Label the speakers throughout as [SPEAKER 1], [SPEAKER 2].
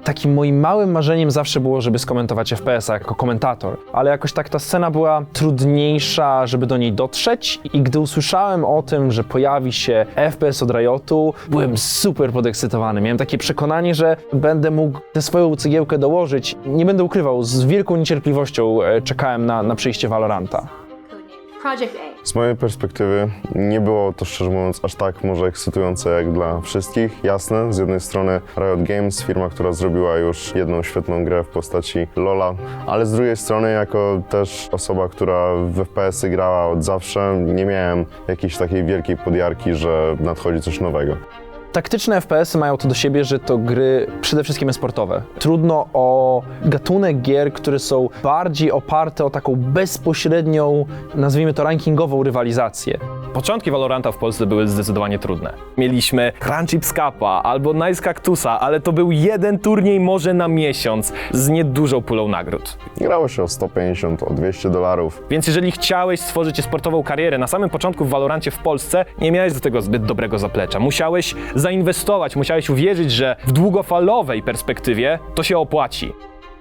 [SPEAKER 1] Takim moim małym marzeniem zawsze było, żeby skomentować FPS-a jako komentator, ale jakoś tak ta scena była trudniejsza, żeby do niej dotrzeć i gdy usłyszałem o tym, że pojawi się FPS od Riotu, byłem super podekscytowany. Miałem takie przekonanie, że będę mógł tę swoją cegiełkę dołożyć. Nie będę ukrywał, z wielką niecierpliwością czekałem na przyjście Valoranta.
[SPEAKER 2] Project A.
[SPEAKER 3] Z mojej perspektywy nie było to, szczerze mówiąc, aż tak może ekscytujące jak dla wszystkich. Jasne, z jednej strony Riot Games, firma, która zrobiła już jedną świetną grę w postaci LoL'a, ale z drugiej strony jako też osoba, która w FPS-y grała od zawsze, nie miałem jakiejś takiej wielkiej podjarki, że nadchodzi coś nowego.
[SPEAKER 1] Taktyczne FPS-y mają to do siebie, że to gry przede wszystkim e-sportowe. Trudno o gatunek gier, które są bardziej oparte o taką bezpośrednią, nazwijmy to rankingową rywalizację.
[SPEAKER 4] Początki Valoranta w Polsce były zdecydowanie trudne. Mieliśmy Crunchy Scapa albo Nice Cactusa, ale to był jeden turniej może na miesiąc z niedużą pulą nagród.
[SPEAKER 3] Grało się o 150, o $200.
[SPEAKER 4] Więc jeżeli chciałeś stworzyć sportową karierę na samym początku w Valorancie w Polsce, nie miałeś do tego zbyt dobrego zaplecza. Musiałeś zainwestować, musiałeś uwierzyć, że w długofalowej perspektywie to się opłaci.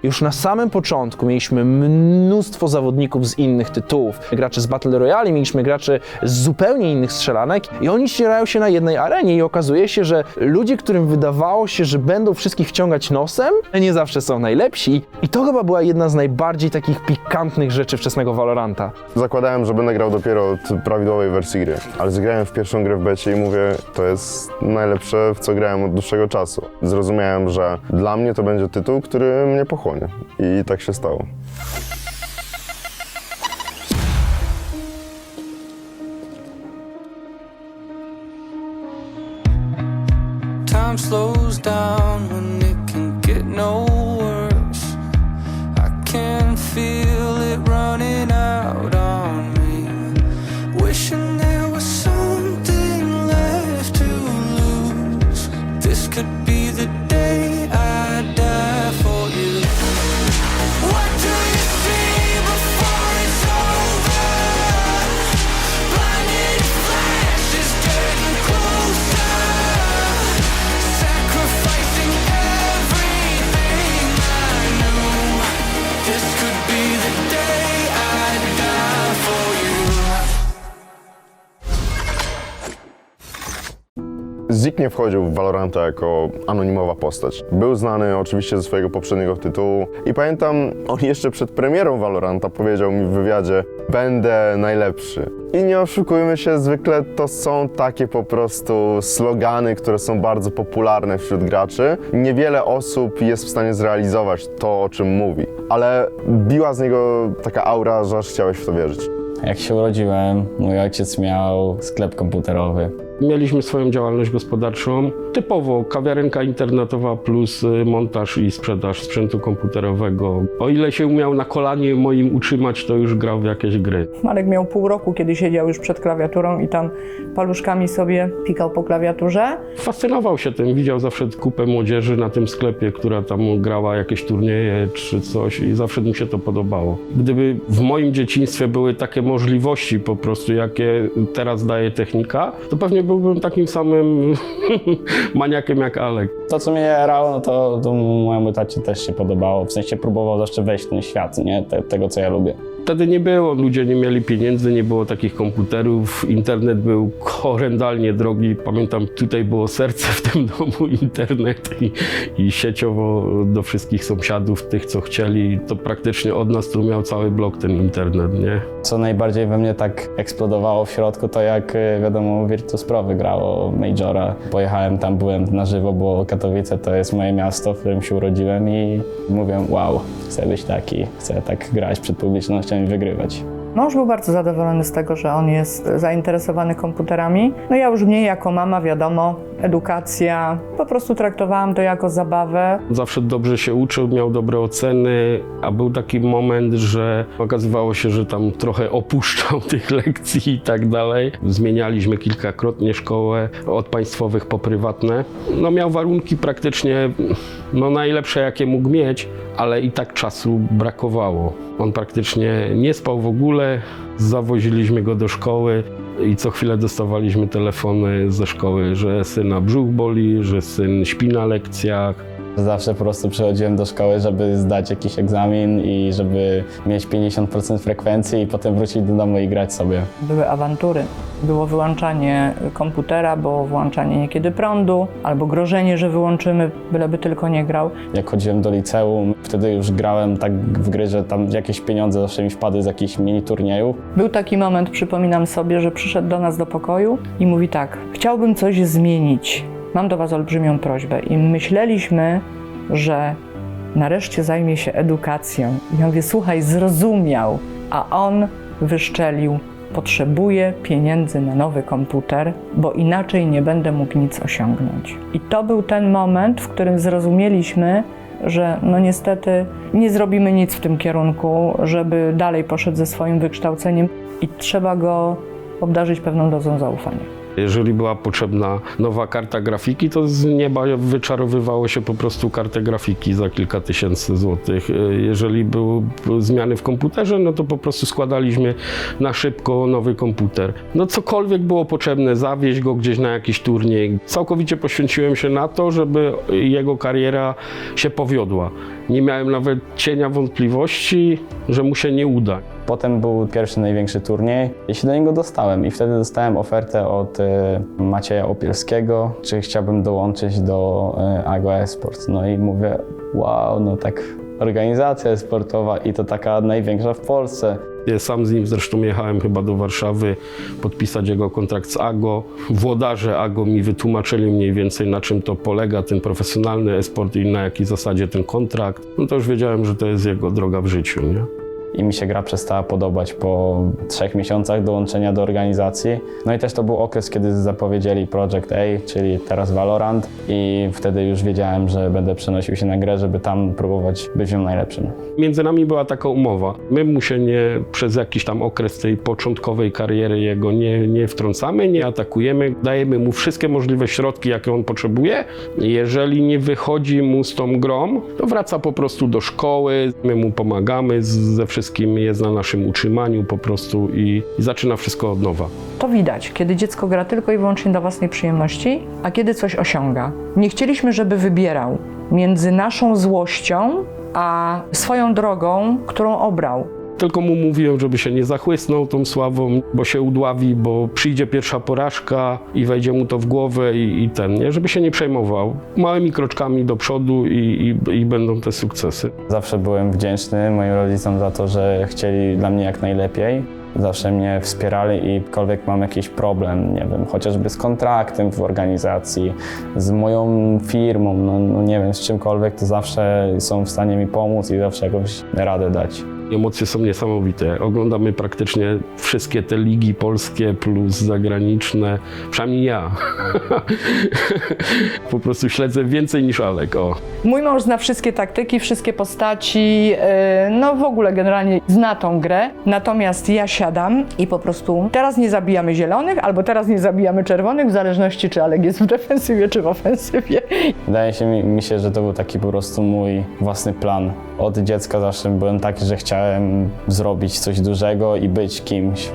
[SPEAKER 1] Już na samym początku mieliśmy mnóstwo zawodników z innych tytułów. Graczy z Battle Royale, mieliśmy graczy z zupełnie innych strzelanek i oni ścierają się na jednej arenie i okazuje się, że ludzie, którym wydawało się, że będą wszystkich wciągać nosem, nie zawsze są najlepsi i to chyba była jedna z najbardziej takich pikantnych rzeczy wczesnego Valoranta.
[SPEAKER 3] Zakładałem, że będę grał dopiero od prawidłowej wersji gry, ale zagrałem w pierwszą grę w becie i mówię, to jest najlepsze, w co grałem od dłuższego czasu. Zrozumiałem, że dla mnie to będzie tytuł, który mnie pochłonie. I tak się stało.
[SPEAKER 5] Time slows down when it can get no worse. I can feel it running out on me. Wishing there was something left to lose. This could be the day I die for you. What do you see before it's over? Blinded flashes getting closer. Sacrificing everything I knew. This could be the day I die for you.
[SPEAKER 3] Zik nie wchodził w Valoranta jako anonimowa postać. Był znany oczywiście ze swojego poprzedniego tytułu i pamiętam, on jeszcze przed premierą Valoranta powiedział mi w wywiadzie: będę najlepszy. I nie oszukujmy się, zwykle to są takie po prostu slogany, które są bardzo popularne wśród graczy. Niewiele osób jest w stanie zrealizować to, o czym mówi, ale biła z niego taka aura, że aż chciałeś w to wierzyć.
[SPEAKER 6] Jak się urodziłem, mój ojciec miał sklep komputerowy.
[SPEAKER 7] Mieliśmy swoją działalność gospodarczą, typowo kawiarenka internetowa plus montaż i sprzedaż sprzętu komputerowego. O ile się umiał na kolanie moim utrzymać, to już grał w jakieś gry.
[SPEAKER 8] Marek miał pół roku, kiedy siedział już przed klawiaturą i tam paluszkami sobie pikał po klawiaturze.
[SPEAKER 7] Fascynował się tym, widział zawsze kupę młodzieży na tym sklepie, która tam grała jakieś turnieje czy coś i zawsze mu się to podobało. Gdyby w moim dzieciństwie były takie możliwości po prostu, jakie teraz daje technika, to pewnie byłbym takim samym maniakiem jak Alek.
[SPEAKER 6] To, co mnie jarało, no to mojemu tacie też się podobało. W sensie próbował zawsze wejść w ten świat, nie? Tego, co ja lubię.
[SPEAKER 7] Wtedy nie było, ludzie nie mieli pieniędzy, nie było takich komputerów, internet był horrendalnie drogi. Pamiętam, tutaj było serce w tym domu, internet i sieciowo do wszystkich sąsiadów, tych co chcieli, to praktycznie od nas tu miał cały blok ten internet, nie?
[SPEAKER 6] Co najbardziej we mnie tak eksplodowało w środku, to jak wiadomo Virtus Pro wygrało Majora. Pojechałem tam, byłem na żywo, bo Katowice to jest moje miasto, w którym się urodziłem i mówię, wow, chcę być taki, chcę tak grać przed publicznością i wygrywać.
[SPEAKER 8] Mąż był bardzo zadowolony z tego, że on jest zainteresowany komputerami. No ja już mniej jako mama, wiadomo, edukacja. Po prostu traktowałam to jako zabawę.
[SPEAKER 7] Zawsze dobrze się uczył, miał dobre oceny, a był taki moment, że okazywało się, że tam trochę opuszczał tych lekcji i tak dalej. Zmienialiśmy kilkakrotnie szkołę, od państwowych po prywatne. No miał warunki praktycznie najlepsze, jakie mógł mieć, ale i tak czasu brakowało. On praktycznie nie spał w ogóle, zawoziliśmy go do szkoły i co chwilę dostawaliśmy telefony ze szkoły, że syna brzuch boli, że syn śpi na lekcjach.
[SPEAKER 6] Zawsze po prostu przychodziłem do szkoły, żeby zdać jakiś egzamin i żeby mieć 50% frekwencji i potem wrócić do domu i grać sobie.
[SPEAKER 8] Były awantury. Było wyłączanie komputera, było włączanie niekiedy prądu, albo grożenie, że wyłączymy, byleby tylko nie grał.
[SPEAKER 6] Jak chodziłem do liceum, wtedy już grałem tak w gry, że tam jakieś pieniądze zawsze mi wpadły z jakichś mini turniejów.
[SPEAKER 8] Był taki moment, przypominam sobie, że przyszedł do nas do pokoju i mówi tak: chciałbym coś zmienić. Mam do was olbrzymią prośbę. I myśleliśmy, że nareszcie zajmie się edukacją. I ja mówię: słuchaj, zrozumiał. A on wyszczelił: potrzebuję pieniędzy na nowy komputer, bo inaczej nie będę mógł nic osiągnąć. I to był ten moment, w którym zrozumieliśmy, że no niestety nie zrobimy nic w tym kierunku, żeby dalej poszedł ze swoim wykształceniem i trzeba go obdarzyć pewną dozą zaufania.
[SPEAKER 7] Jeżeli była potrzebna nowa karta grafiki, to z nieba wyczarowywało się po prostu kartę grafiki za kilka tysięcy złotych. Jeżeli były zmiany w komputerze, no to po prostu składaliśmy na szybko nowy komputer. No cokolwiek było potrzebne, zawieźć go gdzieś na jakiś turniej. Całkowicie poświęciłem się na to, żeby jego kariera się powiodła. Nie miałem nawet cienia wątpliwości, że mu się nie uda.
[SPEAKER 6] Potem był pierwszy największy turniej i się do niego dostałem i wtedy dostałem ofertę od Macieja Opielskiego, czy chciałbym dołączyć do AGO Esports. No i mówię: wow, no tak, organizacja sportowa i to taka największa w Polsce.
[SPEAKER 7] Ja sam z nim zresztą jechałem chyba do Warszawy podpisać jego kontrakt z AGO. Włodarze AGO mi wytłumaczyli mniej więcej, na czym to polega ten profesjonalny e-sport i na jakiej zasadzie ten kontrakt. No to już wiedziałem, że to jest jego droga w życiu, nie?
[SPEAKER 6] I mi się gra przestała podobać po 3 miesiącach dołączenia do organizacji. No i też to był okres, kiedy zapowiedzieli Project A, czyli teraz Valorant, i wtedy już wiedziałem, że będę przenosił się na grę, żeby tam próbować być w nią najlepszym.
[SPEAKER 7] Między nami była taka umowa. My mu się przez jakiś tam okres tej początkowej kariery jego nie wtrącamy, nie atakujemy, dajemy mu wszystkie możliwe środki, jakie on potrzebuje. Jeżeli nie wychodzi mu z tą grą, to wraca po prostu do szkoły, my mu pomagamy ze wszystkim, jest na naszym utrzymaniu po prostu i zaczyna wszystko od nowa.
[SPEAKER 8] To widać, kiedy dziecko gra tylko i wyłącznie dla własnej przyjemności, a kiedy coś osiąga. Nie chcieliśmy, żeby wybierał między naszą złością a swoją drogą, którą obrał.
[SPEAKER 7] Tylko mu mówiłem, żeby się nie zachłysnął tą sławą, bo się udławi, bo przyjdzie pierwsza porażka i wejdzie mu to w głowę nie? Żeby się nie przejmował. Małymi kroczkami do przodu i będą te sukcesy.
[SPEAKER 6] Zawsze byłem wdzięczny moim rodzicom za to, że chcieli dla mnie jak najlepiej. Zawsze mnie wspierali i jakkolwiek mam jakiś problem, nie wiem, chociażby z kontraktem w organizacji, z moją firmą, no nie wiem, z czymkolwiek, to zawsze są w stanie mi pomóc i zawsze jakąś radę dać.
[SPEAKER 7] Emocje są niesamowite. Oglądamy praktycznie wszystkie te ligi polskie plus zagraniczne, przynajmniej ja. Po prostu śledzę więcej niż Alek. O.
[SPEAKER 8] Mój mąż zna wszystkie taktyki, wszystkie postaci, no w ogóle generalnie zna tą grę, natomiast ja siadam i po prostu teraz nie zabijamy zielonych, albo teraz nie zabijamy czerwonych, w zależności czy Alek jest w defensywie, czy w ofensywie.
[SPEAKER 6] Wydaje mi się, że to był taki po prostu mój własny plan. Od dziecka zawsze byłem taki, że chciałem zrobić coś dużego i być kimś.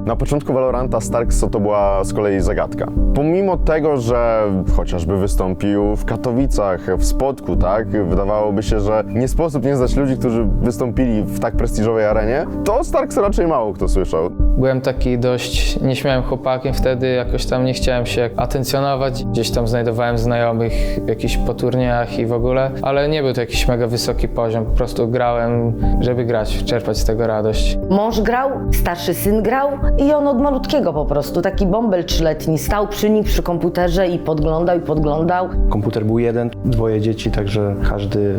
[SPEAKER 3] Na początku Valoranta Starkso to była z kolei zagadka. Pomimo tego, że chociażby wystąpił w Katowicach, w Spodku, tak? Wydawałoby się, że nie sposób nie znać ludzi, którzy wystąpili w tak prestiżowej arenie, to Starkso raczej mało kto słyszał.
[SPEAKER 9] Byłem taki dość nieśmiałym chłopakiem wtedy, jakoś tam nie chciałem się atencjonować. Gdzieś tam znajdowałem znajomych w jakichś turniejach i w ogóle, ale nie był to jakiś mega wysoki poziom, po prostu grałem, żeby grać, czerpać z tego radość.
[SPEAKER 10] Mąż grał, starszy syn grał i on od malutkiego po prostu, taki bąbel 3-letni, stał przy nim przy komputerze i podglądał.
[SPEAKER 11] Komputer był jeden, 2 dzieci, także każdy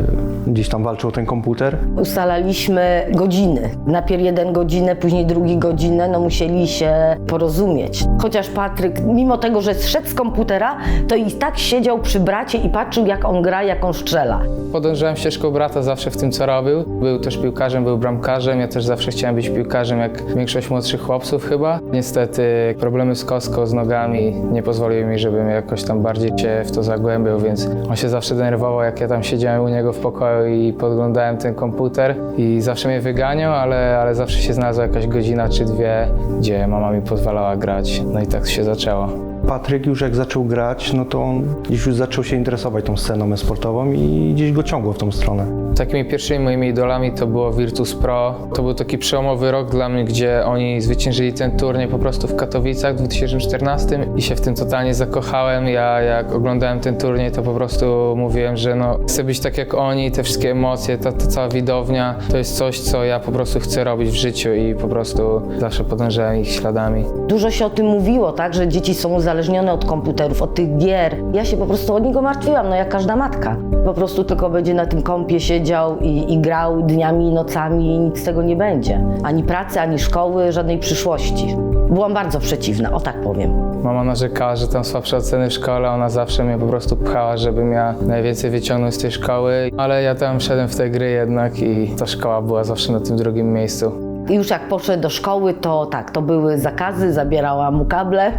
[SPEAKER 11] gdzieś tam walczył o ten komputer.
[SPEAKER 10] Ustalaliśmy godziny. Najpierw 1 godzinę, później 2 godzinę, no musieli się porozumieć. Chociaż Patryk, mimo tego, że zszedł z komputera, to i tak siedział przy bracie i patrzył, jak on gra, jak on strzela.
[SPEAKER 9] Podążałem ścieżką brata zawsze w tym, co robił. Był też piłkarzem, był bramkarzem, ja też zawsze chciałem być piłkarzem, jak większość młodszych chłopców. treningów chyba. Niestety problemy z kostką, z nogami nie pozwoliły mi, żebym jakoś tam bardziej się w to zagłębił, więc on się zawsze denerwował, jak ja tam siedziałem u niego w pokoju i podglądałem ten komputer i zawsze mnie wyganiał, ale zawsze się znalazła jakaś godzina czy dwie, gdzie mama mi pozwalała grać. No i tak się zaczęło.
[SPEAKER 11] Patryk już jak zaczął grać, no to on gdzieś już zaczął się interesować tą sceną e-sportową i gdzieś go ciągło w tą stronę.
[SPEAKER 9] Takimi pierwszymi moimi idolami to było Virtus Pro. To był taki przełomowy rok dla mnie, gdzie oni zwyciężyli ten turniej po prostu w Katowicach w 2014 i się w tym totalnie zakochałem. Ja jak oglądałem ten turniej, to po prostu mówiłem, że no, chcę być tak jak oni, te wszystkie emocje, ta cała widownia, to jest coś, co ja po prostu chcę robić w życiu i po prostu zawsze podążałem ich śladami.
[SPEAKER 10] Dużo się o tym mówiło, tak, że dzieci są uzależnione od komputerów, od tych gier. Ja się po prostu o niego martwiłam, no jak każda matka. Po prostu tylko będzie na tym kompie siedział i grał dniami i nocami i nic z tego nie będzie. Ani pracy, ani szkoły, żadnej przyszłości. Byłam bardzo przeciwna, o tak powiem.
[SPEAKER 9] Mama narzekała, że tam słabsze oceny w szkole, ona zawsze mnie po prostu pchała, żebym ja najwięcej wyciągnął z tej szkoły, ale ja tam szedłem w te gry jednak i ta szkoła była zawsze na tym drugim miejscu.
[SPEAKER 10] I już jak poszedł do szkoły, to tak, to były zakazy, zabierałam mu kable.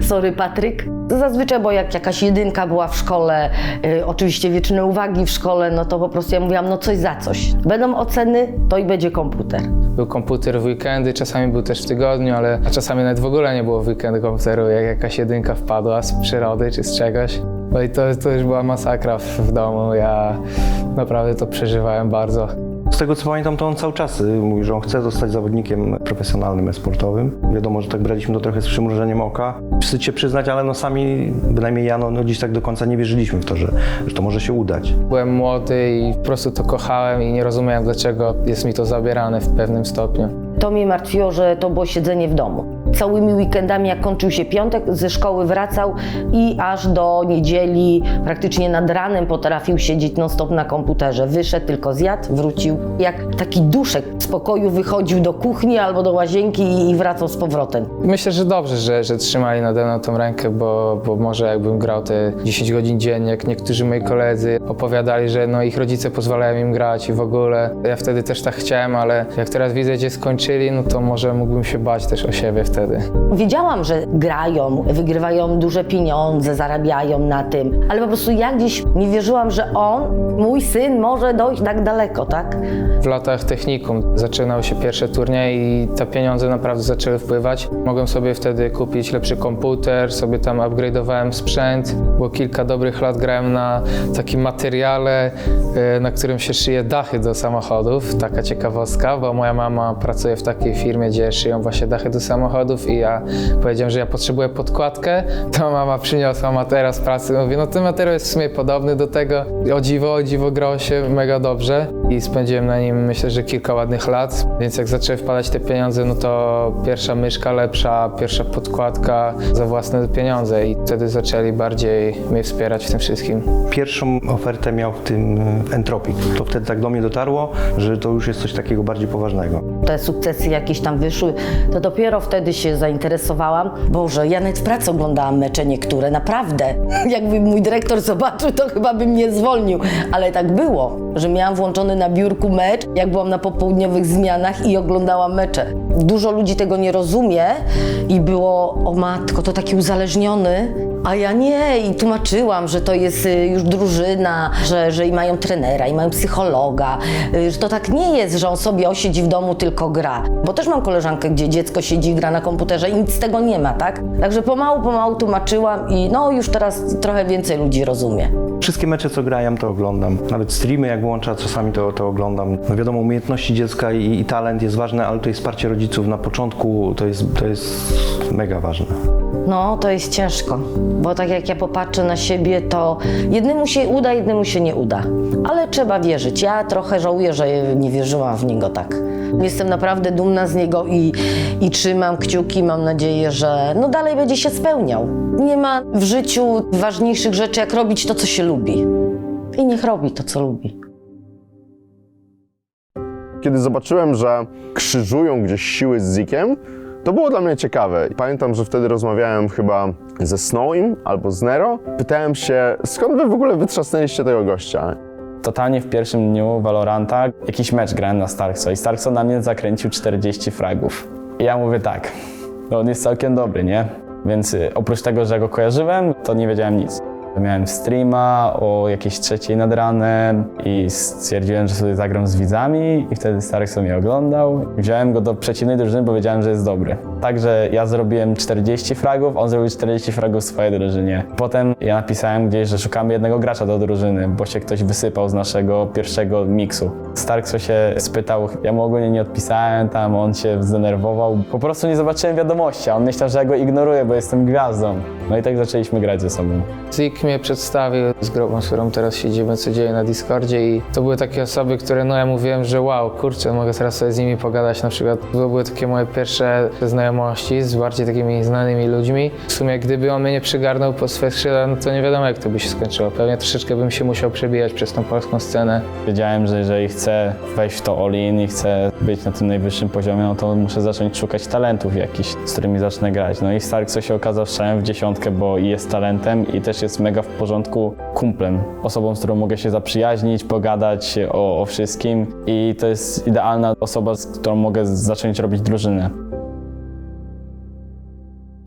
[SPEAKER 10] Sorry, Patryk. Zazwyczaj, bo jak jakaś jedynka była w szkole, oczywiście wieczne uwagi w szkole, no to po prostu ja mówiłam, no coś za coś. Będą oceny, to i będzie komputer.
[SPEAKER 9] Był komputer w weekendy, czasami był też w tygodniu, ale czasami nawet w ogóle nie było w weekendy komputeru, jak jakaś jedynka wpadła z przyrody czy z czegoś. No i to już była masakra w domu, ja naprawdę to przeżywałem bardzo.
[SPEAKER 11] Z tego co pamiętam, to on cały czas mówi, że on chce zostać zawodnikiem profesjonalnym e-sportowym. Wiadomo, że tak braliśmy to trochę z przymrużeniem oka. Wstyd się przyznać, ale no sami, bynajmniej ja, no gdzieś tak do końca nie wierzyliśmy w to, że to może się udać.
[SPEAKER 9] Byłem młody i po prostu to kochałem i nie rozumiałem, dlaczego jest mi to zabierane w pewnym stopniu.
[SPEAKER 10] To mnie martwiło, że to było siedzenie w domu. Całymi weekendami, jak kończył się piątek, ze szkoły wracał i aż do niedzieli, praktycznie nad ranem potrafił siedzieć non-stop na komputerze. Wyszedł, tylko zjadł, wrócił. Jak taki duszek z pokoju wychodził do kuchni albo do łazienki i wracał z powrotem.
[SPEAKER 9] Myślę, że dobrze, że trzymali nade mną tą rękę, bo może jakbym grał te 10 godzin dziennie, jak niektórzy moi koledzy opowiadali, że no ich rodzice pozwalają im grać i w ogóle. Ja wtedy też tak chciałem, ale jak teraz widzę, gdzie skończyli, no to może mógłbym się bać też o siebie wtedy.
[SPEAKER 10] Wiedziałam, że grają, wygrywają duże pieniądze, zarabiają na tym, ale po prostu ja gdzieś nie wierzyłam, że on, mój syn, może dojść tak daleko, tak?
[SPEAKER 9] W latach technikum zaczynały się pierwsze turnieje i te pieniądze naprawdę zaczęły wpływać. Mogłem sobie wtedy kupić lepszy komputer, sobie tam upgrade'owałem sprzęt. Było kilka dobrych lat, grałem na takim materiale, na którym się szyje dachy do samochodów. Taka ciekawostka, bo moja mama pracuje w takiej firmie, gdzie szyją właśnie dachy do samochodów i ja powiedziałem, że ja potrzebuję podkładkę, to mama przyniosła materiał z pracy. Mówi, no ten materiał jest w sumie podobny do tego. O dziwo grało się mega dobrze i spędziłem na nim myślę, że kilka ładnych lat, więc jak zaczęły wpadać te pieniądze, no to pierwsza myszka lepsza, pierwsza podkładka za własne pieniądze i wtedy zaczęli bardziej mnie wspierać w tym wszystkim.
[SPEAKER 11] Pierwszą ofertę miał w tym Entropik. To wtedy tak do mnie dotarło, że to już jest coś takiego bardziej poważnego.
[SPEAKER 10] Te sukcesy jakieś tam wyszły, to dopiero wtedy się zainteresowałam. Boże, ja nawet w pracy oglądałam mecze niektóre, naprawdę. Jakby mój dyrektor zobaczył, to chyba by mnie zwolnił. Ale tak było, że miałam włączony na biurku mecz, jak byłam na popołudniowych zmianach i oglądałam mecze. Dużo ludzi tego nie rozumie i było, o matko, to taki uzależniony, a ja nie i tłumaczyłam, że to jest już drużyna, że i mają trenera, i mają psychologa, że to tak nie jest, że on sobie osiedzi w domu, tylko gra. Bo też mam koleżankę, gdzie dziecko siedzi i gra na komputerze i nic z tego nie ma, tak? Także pomału tłumaczyłam i no już teraz trochę więcej ludzi rozumie.
[SPEAKER 11] Wszystkie mecze, co grają, to oglądam. Nawet streamy, jak włącza, czasami to oglądam. No wiadomo, umiejętności dziecka i talent jest ważne, ale tutaj wsparcie rodziców na początku to jest mega ważne.
[SPEAKER 10] No, to jest ciężko, bo tak jak ja popatrzę na siebie, to jednemu się uda, jednemu się nie uda. Ale trzeba wierzyć. Ja trochę żałuję, że nie wierzyłam w niego tak. Jestem naprawdę dumna z niego i trzymam kciuki, mam nadzieję, że no dalej będzie się spełniał. Nie ma w życiu ważniejszych rzeczy, jak robić to, co się lubi. I niech robi to, co lubi.
[SPEAKER 3] Kiedy zobaczyłem, że krzyżują gdzieś siły z Zikiem, to było dla mnie ciekawe. Pamiętam, że wtedy rozmawiałem chyba ze Snowim albo z Nero. Pytałem się, skąd wy w ogóle wytrzasnęliście tego gościa?
[SPEAKER 6] Totalnie w pierwszym dniu Valoranta jakiś mecz grałem na Starkso i Starkso na mnie zakręcił 40 fragów. I ja mówię tak, no on jest całkiem dobry, nie? Więc oprócz tego, że go kojarzyłem, to nie wiedziałem nic. Miałem streama o jakiejś 3:00 nad ranem i stwierdziłem, że sobie zagram z widzami i wtedy Starkso mnie oglądał. Wziąłem go do przeciwnej drużyny, bo wiedziałem, że jest dobry. Także ja zrobiłem 40 fragów, on zrobił 40 fragów w swojej drużynie. Potem ja napisałem gdzieś, że szukamy jednego gracza do drużyny, bo się ktoś wysypał z naszego pierwszego miksu. Starkso się spytał, ja mu ogólnie nie odpisałem, tam on się zdenerwował. Po prostu nie zobaczyłem wiadomości, a on myślał, że ja go ignoruję, bo jestem gwiazdą. No i tak zaczęliśmy grać ze sobą.
[SPEAKER 9] Zik mnie przedstawił z grupą, z którą teraz siedzimy co dzień na Discordzie i to były takie osoby, które no ja mówiłem, że wow, kurczę, mogę teraz sobie z nimi pogadać, na przykład to były takie moje pierwsze znajomości z bardziej takimi znanymi ludźmi. W sumie gdyby on mnie nie przygarnął po swe skrzydła, no to nie wiadomo jak to by się skończyło. Pewnie troszeczkę bym się musiał przebijać przez tą polską scenę.
[SPEAKER 6] Wiedziałem, że jeżeli chcę wejść w to all-in i chcę być na tym najwyższym poziomie, no to muszę zacząć szukać talentów jakichś, z którymi zacznę grać. No i Starkso się okazał strzałem w 10, bo jest talentem i też jest mega w porządku kumplem. Osobą, z którą mogę się zaprzyjaźnić, pogadać o wszystkim i to jest idealna osoba, z którą mogę zacząć robić drużynę.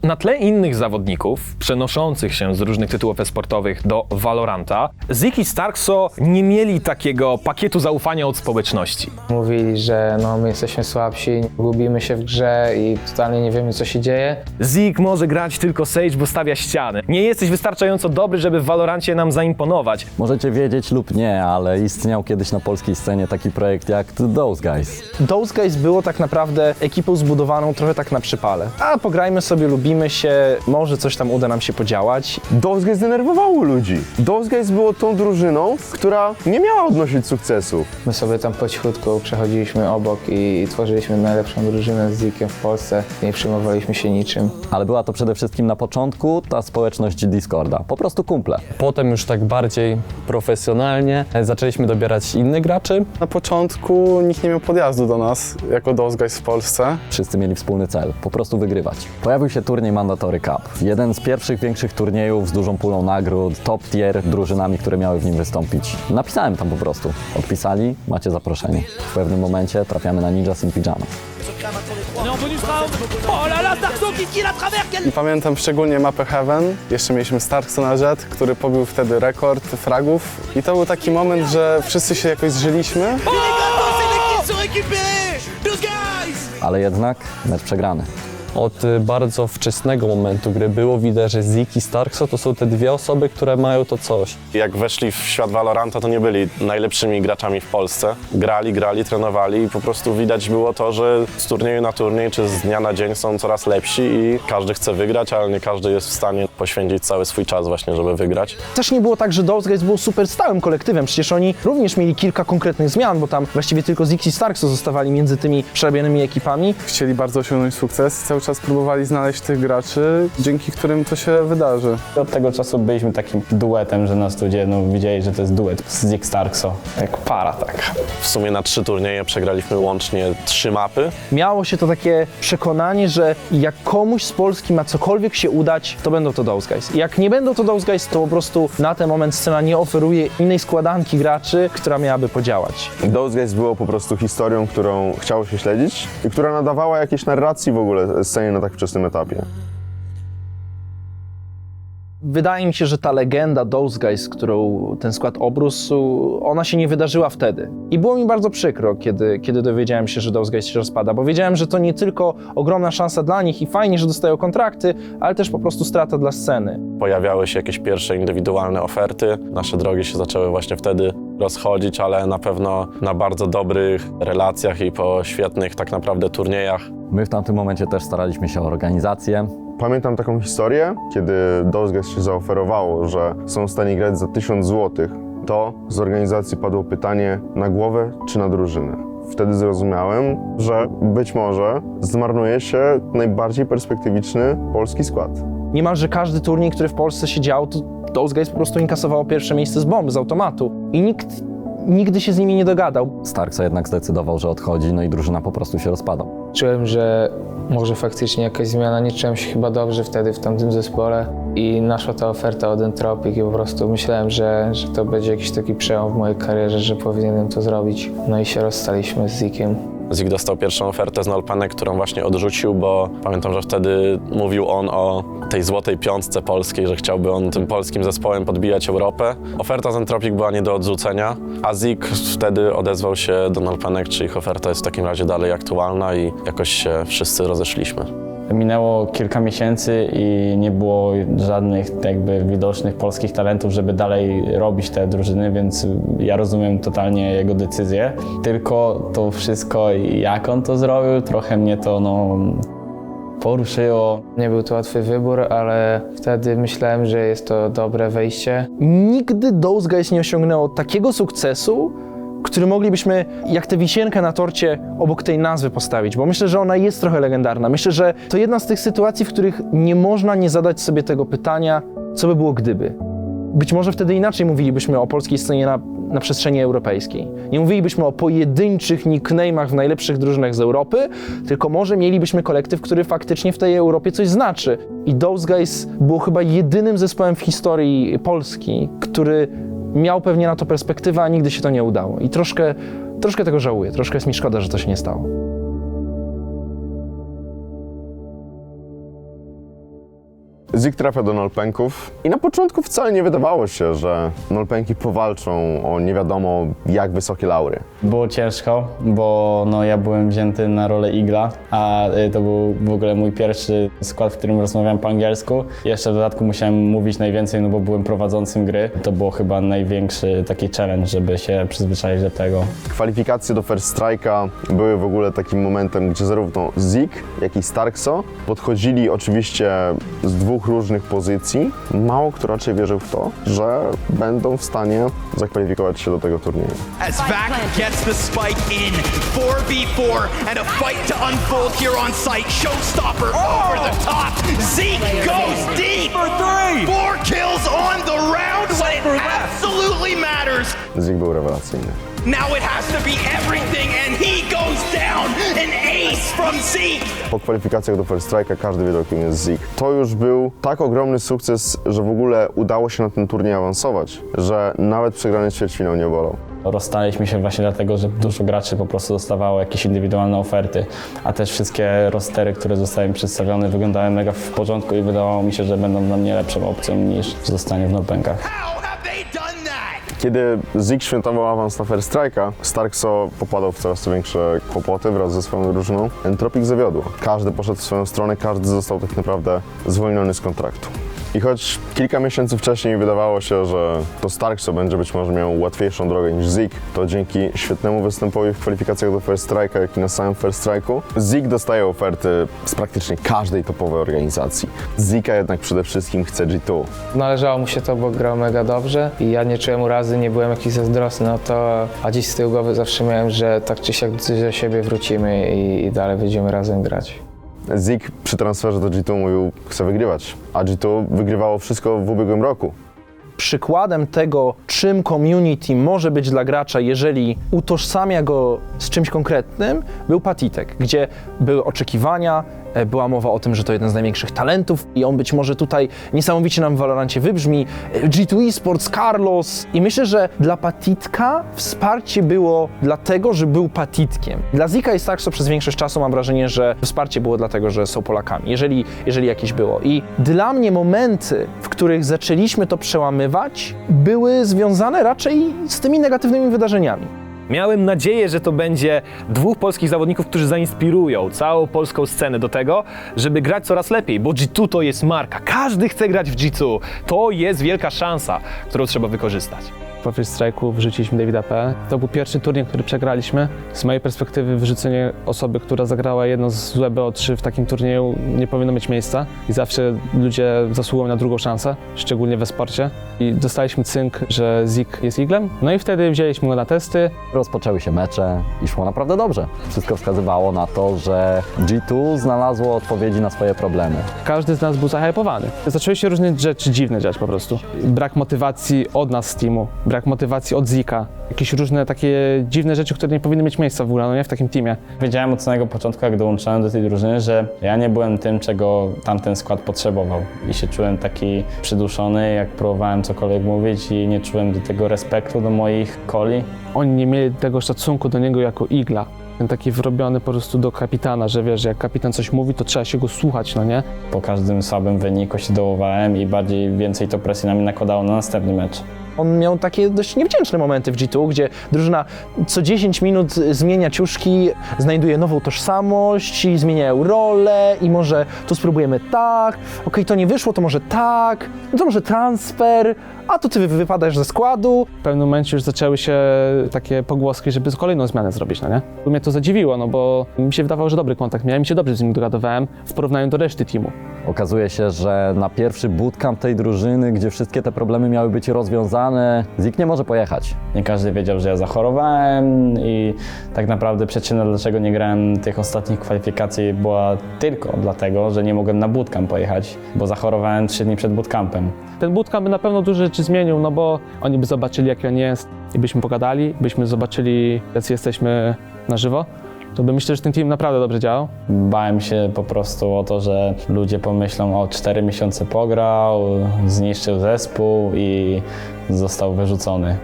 [SPEAKER 4] Na tle innych zawodników przenoszących się z różnych tytułów e-sportowych do Valoranta, Zik i Starkso nie mieli takiego pakietu zaufania od społeczności.
[SPEAKER 9] Mówili, że no my jesteśmy słabsi, gubimy się w grze i totalnie nie wiemy co się dzieje.
[SPEAKER 4] Zik może grać tylko Sage, bo stawia ściany. Nie jesteś wystarczająco dobry, żeby w Valorancie nam zaimponować.
[SPEAKER 12] Możecie wiedzieć lub nie, ale istniał kiedyś na polskiej scenie taki projekt jak Those Guys.
[SPEAKER 1] Those Guys było tak naprawdę ekipą zbudowaną trochę tak na przypale. A pograjmy sobie, lubimy się, może coś tam uda nam się podziałać.
[SPEAKER 3] Those Guys denerwowało ludzi. Those Guys było tą drużyną, która nie miała odnosić sukcesu.
[SPEAKER 9] My sobie tam po cichutku przechodziliśmy obok i tworzyliśmy najlepszą drużynę z Zikiem w Polsce. Nie przejmowaliśmy się niczym.
[SPEAKER 12] Ale była to przede wszystkim na początku ta społeczność Discorda. Po prostu kumple.
[SPEAKER 13] Potem już tak bardziej profesjonalnie zaczęliśmy dobierać innych graczy.
[SPEAKER 14] Na początku nikt nie miał podjazdu do nas, jako Those Guys w Polsce.
[SPEAKER 12] Wszyscy mieli wspólny cel, po prostu wygrywać. Pojawił się turniej Mandatory Cup. Jeden z pierwszych większych turniejów z dużą pulą nagród, top tier, drużynami, które miały w nim wystąpić. Napisałem tam po prostu. Odpisali, macie zaproszenie. W pewnym momencie trafiamy na Ninjas in Pyjama.
[SPEAKER 14] I pamiętam szczególnie mapę Heaven. Jeszcze mieliśmy Starkso na Z, który pobił wtedy rekord fragów. I to był taki moment, że wszyscy się jakoś zżyliśmy.
[SPEAKER 12] Ale jednak mecz przegrany.
[SPEAKER 13] Od bardzo wczesnego momentu gry było widać, że Zik i Starkso to są te dwie osoby, które mają to coś.
[SPEAKER 15] Jak weszli w świat Valoranta, to nie byli najlepszymi graczami w Polsce. Grali, trenowali i po prostu widać było to, że z turnieju na turniej czy z dnia na dzień są coraz lepsi i każdy chce wygrać, ale nie każdy jest w stanie poświęcić cały swój czas właśnie, żeby wygrać.
[SPEAKER 1] Też nie było tak, że Those Guys był super stałym kolektywem, przecież oni również mieli kilka konkretnych zmian, bo tam właściwie tylko Zik i Starkso zostawali między tymi przerabianymi ekipami.
[SPEAKER 14] Chcieli bardzo osiągnąć sukces. Cały czas próbowali znaleźć tych graczy, dzięki którym to się wydarzy.
[SPEAKER 6] Od tego czasu byliśmy takim duetem, że na studzie widzieli, że to jest duet z Zik Starkso. Jak para tak.
[SPEAKER 15] W sumie na 3 turnieje przegraliśmy łącznie 3 mapy.
[SPEAKER 1] Miało się to takie przekonanie, że jak komuś z Polski ma cokolwiek się udać, to będą to Those Guys. Jak nie będą to Those Guys, to po prostu na ten moment scena nie oferuje innej składanki graczy, która miałaby podziałać.
[SPEAKER 3] Those Guys było po prostu historią, którą chciało się śledzić i która nadawała jakieś narracji w ogóle scenie na tak wczesnym etapie.
[SPEAKER 1] Wydaje mi się, że ta legenda Those Guys, którą ten skład obrósł, ona się nie wydarzyła wtedy. I było mi bardzo przykro, kiedy dowiedziałem się, że Those Guys się rozpada, bo wiedziałem, że to nie tylko ogromna szansa dla nich i fajnie, że dostają kontrakty, ale też po prostu strata dla sceny.
[SPEAKER 15] Pojawiały się jakieś pierwsze indywidualne oferty. Nasze drogi się zaczęły właśnie wtedy rozchodzić, ale na pewno na bardzo dobrych relacjach i po świetnych tak naprawdę turniejach.
[SPEAKER 12] My w tamtym momencie też staraliśmy się o organizację.
[SPEAKER 3] Pamiętam taką historię, kiedy Those Guys się zaoferowało, że są w stanie grać za 1000 zł. To z organizacji padło pytanie na głowę czy na drużynę. Wtedy zrozumiałem, że być może zmarnuje się najbardziej perspektywiczny polski skład.
[SPEAKER 1] Niemalże każdy turniej, który w Polsce się dział, to Those Guys po prostu inkasowało pierwsze miejsce z bomby, z automatu. I nikt nigdy się z nimi nie dogadał.
[SPEAKER 12] Starkso jednak zdecydował, że odchodzi, no i drużyna po prostu się rozpada.
[SPEAKER 9] Czułem, że może faktycznie jakaś zmiana, nie czułem się chyba dobrze wtedy w tamtym zespole i naszła ta oferta od Entropic i po prostu myślałem, że to będzie jakiś taki przełom w mojej karierze, że powinienem to zrobić. No i się rozstaliśmy z Zikiem.
[SPEAKER 15] Zik dostał pierwszą ofertę z Nolpenek, którą właśnie odrzucił, bo pamiętam, że wtedy mówił on o tej złotej piątce polskiej, że chciałby on tym polskim zespołem podbijać Europę. Oferta z Entropic była nie do odrzucenia, a Zik wtedy odezwał się do Nolpenek, czy ich oferta jest w takim razie dalej aktualna i jakoś się wszyscy rozeszliśmy.
[SPEAKER 6] Minęło kilka miesięcy i nie było żadnych jakby widocznych polskich talentów, żeby dalej robić te drużyny, więc ja rozumiem totalnie jego decyzję. Tylko to wszystko, jak on to zrobił, trochę mnie to poruszyło.
[SPEAKER 9] Nie był to łatwy wybór, ale wtedy myślałem, że jest to dobre wejście.
[SPEAKER 1] Nigdy Those Guys nie osiągnęło takiego sukcesu, który moglibyśmy jak tę wisienkę na torcie obok tej nazwy postawić, bo myślę, że ona jest trochę legendarna. Myślę, że to jedna z tych sytuacji, w których nie można nie zadać sobie tego pytania, co by było gdyby. Być może wtedy inaczej mówilibyśmy o polskiej scenie na przestrzeni europejskiej. Nie mówilibyśmy o pojedynczych nickname'ach w najlepszych drużynach z Europy, tylko może mielibyśmy kolektyw, który faktycznie w tej Europie coś znaczy. I Those Guys było chyba jedynym zespołem w historii Polski, który miał pewnie na to perspektywę, a nigdy się to nie udało. I troszkę tego żałuję, troszkę jest mi szkoda, że to się nie stało.
[SPEAKER 3] Zik trafia do Nolpenków i na początku wcale nie wydawało się, że Nolpenki powalczą o nie wiadomo jak wysokie laury.
[SPEAKER 6] Było ciężko, bo ja byłem wzięty na rolę Igla, a to był w ogóle mój pierwszy skład, w którym rozmawiałem po angielsku. Jeszcze w dodatku musiałem mówić najwięcej, bo byłem prowadzącym gry. To było chyba największy taki challenge, żeby się przyzwyczaić do tego.
[SPEAKER 3] Kwalifikacje do First Strike'a były w ogóle takim momentem, gdzie zarówno Zik, jak i Starkso podchodzili oczywiście z dwóch różnych pozycji. Mało kto raczej wierzył w to, że będą w stanie zakwalifikować się do tego turnieju.
[SPEAKER 16] As Vac gets the spike in 4v4 and a fight to unfold here on site. Showstopper over the top. Zeke goes deep for 3. 4 kills on the round when it absolutely matters.
[SPEAKER 3] Zik był rewelacyjny.
[SPEAKER 16] Now it has to be everything and he goes down. An ace from Zeke.
[SPEAKER 3] Po kwalifikacjach do First Strike'a każdy wiedział, kim jest Zik. To już był tak ogromny sukces, że w ogóle udało się na ten turniej awansować, że nawet przegrany ćwierćfinał nie bolał.
[SPEAKER 6] Rozstaliśmy się właśnie dlatego, że dużo graczy po prostu dostawało jakieś indywidualne oferty, a też wszystkie rostery, które zostały mi przedstawione, wyglądały mega w porządku i wydawało mi się, że będą dla mnie lepszą opcją niż zostanie w Nolpenkach.
[SPEAKER 3] Kiedy Zik świętował awans na First Strike'a, Starkso popadał w coraz to większe kłopoty wraz ze swoją drużyną. Entropic zawiodło. Każdy poszedł w swoją stronę, każdy został tak naprawdę zwolniony z kontraktu. I choć kilka miesięcy wcześniej wydawało się, że to Starkso będzie być może miał łatwiejszą drogę niż Zik, to dzięki świetnemu występowi w kwalifikacjach do First Strike'a, jak i na samym First Strike'u, Zik dostaje oferty z praktycznie każdej topowej organizacji. Zika jednak przede wszystkim chce G2.
[SPEAKER 9] Należało mu się to, bo grał mega dobrze i ja nie czułem urazy, nie byłem jakiś zazdrosny o to, a dziś z tyłu głowy zawsze miałem, że tak czy siak do siebie wrócimy i dalej będziemy razem grać.
[SPEAKER 3] Zik przy transferze do G2 mówił, chce wygrywać, a G2 wygrywało wszystko w ubiegłym roku.
[SPEAKER 1] Przykładem tego, czym community może być dla gracza, jeżeli utożsamia go z czymś konkretnym, był Patitek, gdzie były oczekiwania, była mowa o tym, że to jeden z największych talentów i on być może tutaj niesamowicie nam w Valorancie wybrzmi. G2 Esports, Carlos. I myślę, że dla Patitka wsparcie było dlatego, że był Patitkiem. Dla Zika i Starkso przez większość czasu mam wrażenie, że wsparcie było dlatego, że są Polakami, jeżeli jakieś było. I dla mnie momenty, w których zaczęliśmy to przełamywać, były związane raczej z tymi negatywnymi wydarzeniami.
[SPEAKER 4] Miałem nadzieję, że to będzie dwóch polskich zawodników, którzy zainspirują całą polską scenę do tego, żeby grać coraz lepiej, bo G2 to jest marka. Każdy chce grać w G2. To jest wielka szansa, którą trzeba wykorzystać.
[SPEAKER 17] Po First Strike'u wrzuciliśmy Davida P. To był pierwszy turniej, który przegraliśmy. Z mojej perspektywy wyrzucenie osoby, która zagrała jedno z WBO3 w takim turnieju nie powinno mieć miejsca i zawsze ludzie zasługują na drugą szansę, szczególnie we sporcie. I dostaliśmy cynk, że Zik jest iglem, no i wtedy wzięliśmy go na testy.
[SPEAKER 12] Rozpoczęły się mecze i szło naprawdę dobrze. Wszystko wskazywało na to, że G2 znalazło odpowiedzi na swoje problemy.
[SPEAKER 17] Każdy z nas był zahypowany. Zaczęły się różne rzeczy dziwne dziać po prostu. Brak motywacji od nas z teamu. Brak motywacji od Zika. Jakieś różne takie dziwne rzeczy, które nie powinny mieć miejsca w ogóle, no nie w takim teamie.
[SPEAKER 6] Wiedziałem od samego początku, jak dołączyłem do tej drużyny, że ja nie byłem tym, czego tamten skład potrzebował. I się czułem taki przyduszony, jak próbowałem cokolwiek mówić i nie czułem do tego respektu do moich koli.
[SPEAKER 17] Oni nie mieli tego szacunku do niego jako igla. Ten taki wrobiony po prostu do kapitana, że wiesz, jak kapitan coś mówi, to trzeba się go słuchać, no nie?
[SPEAKER 6] Po każdym słabym wyniku się dołowałem i więcej to presji na mnie nakładało na następny mecz.
[SPEAKER 1] On miał takie dość niewdzięczne momenty w G2, gdzie drużyna co 10 minut zmienia ciuszki, znajduje nową tożsamość i zmieniają rolę i może tu spróbujemy tak, okej, to nie wyszło, to może tak, no to może transfer, a to ty wypadasz ze składu.
[SPEAKER 17] W pewnym momencie już zaczęły się takie pogłoski, żeby kolejną zmianę zrobić, no nie? Mnie to zadziwiło, no bo mi się wydawało, że dobry kontakt miałem i się dobrze z nim dogadywałem w porównaniu do reszty teamu.
[SPEAKER 12] Okazuje się, że na pierwszy bootcamp tej drużyny, gdzie wszystkie te problemy miały być rozwiązane, Zik nie może pojechać.
[SPEAKER 6] Nie każdy wiedział, że ja zachorowałem i tak naprawdę przyczyna, dlaczego nie grałem tych ostatnich kwalifikacji, była tylko dlatego, że nie mogłem na bootcamp pojechać, bo zachorowałem 3 dni przed bootcampem.
[SPEAKER 17] Ten bootcamp by na pewno dużo rzeczy zmienił, no bo oni by zobaczyli, jaki on jest i byśmy pogadali, byśmy zobaczyli, jacy jesteśmy na żywo. To by myślę, że ten team naprawdę dobrze działał.
[SPEAKER 6] Bałem się po prostu o to, że ludzie pomyślą, o 4 miesiące pograł, zniszczył zespół i został wyrzucony.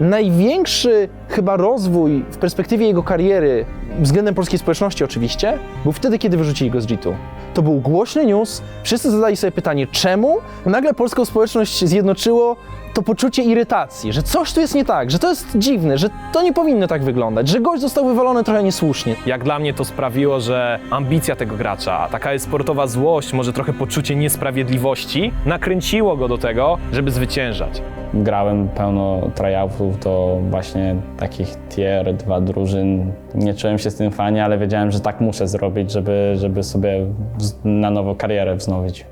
[SPEAKER 1] Największy chyba rozwój w perspektywie jego kariery, względem polskiej społeczności oczywiście, był wtedy, kiedy wyrzucili go z G2. To był głośny news, wszyscy zadali sobie pytanie czemu, nagle polską społeczność zjednoczyło to poczucie irytacji, że coś tu jest nie tak, że to jest dziwne, że to nie powinno tak wyglądać, że gość został wywalony trochę niesłusznie.
[SPEAKER 4] Jak dla mnie to sprawiło, że ambicja tego gracza, taka jest sportowa złość, może trochę poczucie niesprawiedliwości, nakręciło go do tego, żeby zwyciężać.
[SPEAKER 6] Grałem pełno tryoutów do właśnie takich tier 2 drużyn. Nie czułem się z tym fajnie, ale wiedziałem, że tak muszę zrobić, żeby sobie na nowo karierę wznowić.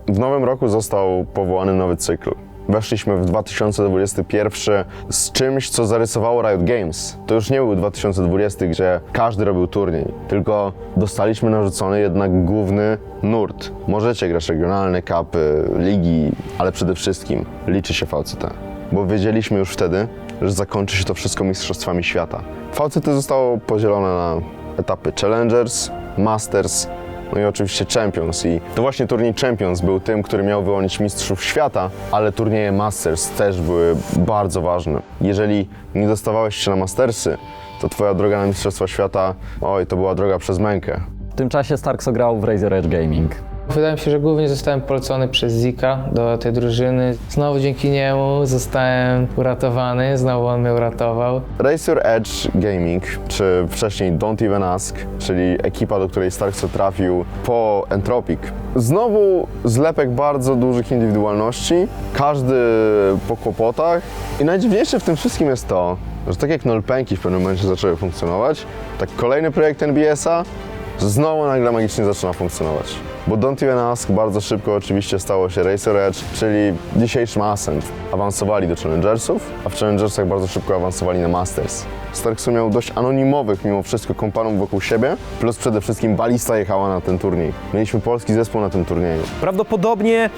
[SPEAKER 3] W nowym roku został powołany nowy cykl. Weszliśmy w 2021 z czymś, co zarysowało Riot Games. To już nie był 2020, gdzie każdy robił turniej, tylko dostaliśmy narzucony jednak główny nurt. Możecie grać regionalne, cupy, ligi, ale przede wszystkim liczy się VCT. Bo wiedzieliśmy już wtedy, że zakończy się to wszystko mistrzostwami świata. VCT zostało podzielone na etapy Challengers, Masters, no i oczywiście Champions. I to właśnie turniej Champions był tym, który miał wyłonić mistrzów świata, ale turnieje Masters też były bardzo ważne. Jeżeli nie dostawałeś się na Mastersy, to twoja droga na mistrzostwa świata, oj, to była droga przez mękę.
[SPEAKER 12] W tym czasie Starkso grał w Razor Edge Gaming.
[SPEAKER 9] Wydaje mi się, że głównie zostałem polecony przez Zika do tej drużyny. Znowu dzięki niemu zostałem uratowany, znowu on mnie uratował.
[SPEAKER 3] Razor Edge Gaming, czy wcześniej Don't Even Ask, czyli ekipa, do której Starkso trafił po Entropic. Znowu zlepek bardzo dużych indywidualności, każdy po kłopotach. I najdziwniejsze w tym wszystkim jest to, że tak jak Nolpenki w pewnym momencie zaczęły funkcjonować, tak kolejny projekt NBS-a znowu nagle magicznie zaczyna funkcjonować. Bo Don't Even Ask bardzo szybko oczywiście stało się Razor Edge, czyli dzisiejszym Ascent. Awansowali do Challengersów, a w Challengersach bardzo szybko awansowali na Masters. Starkso miał dość anonimowych mimo wszystko kompanów wokół siebie, plus przede wszystkim Balista jechała na ten turniej. Mieliśmy polski zespół na tym turnieju.
[SPEAKER 4] Prawdopodobnie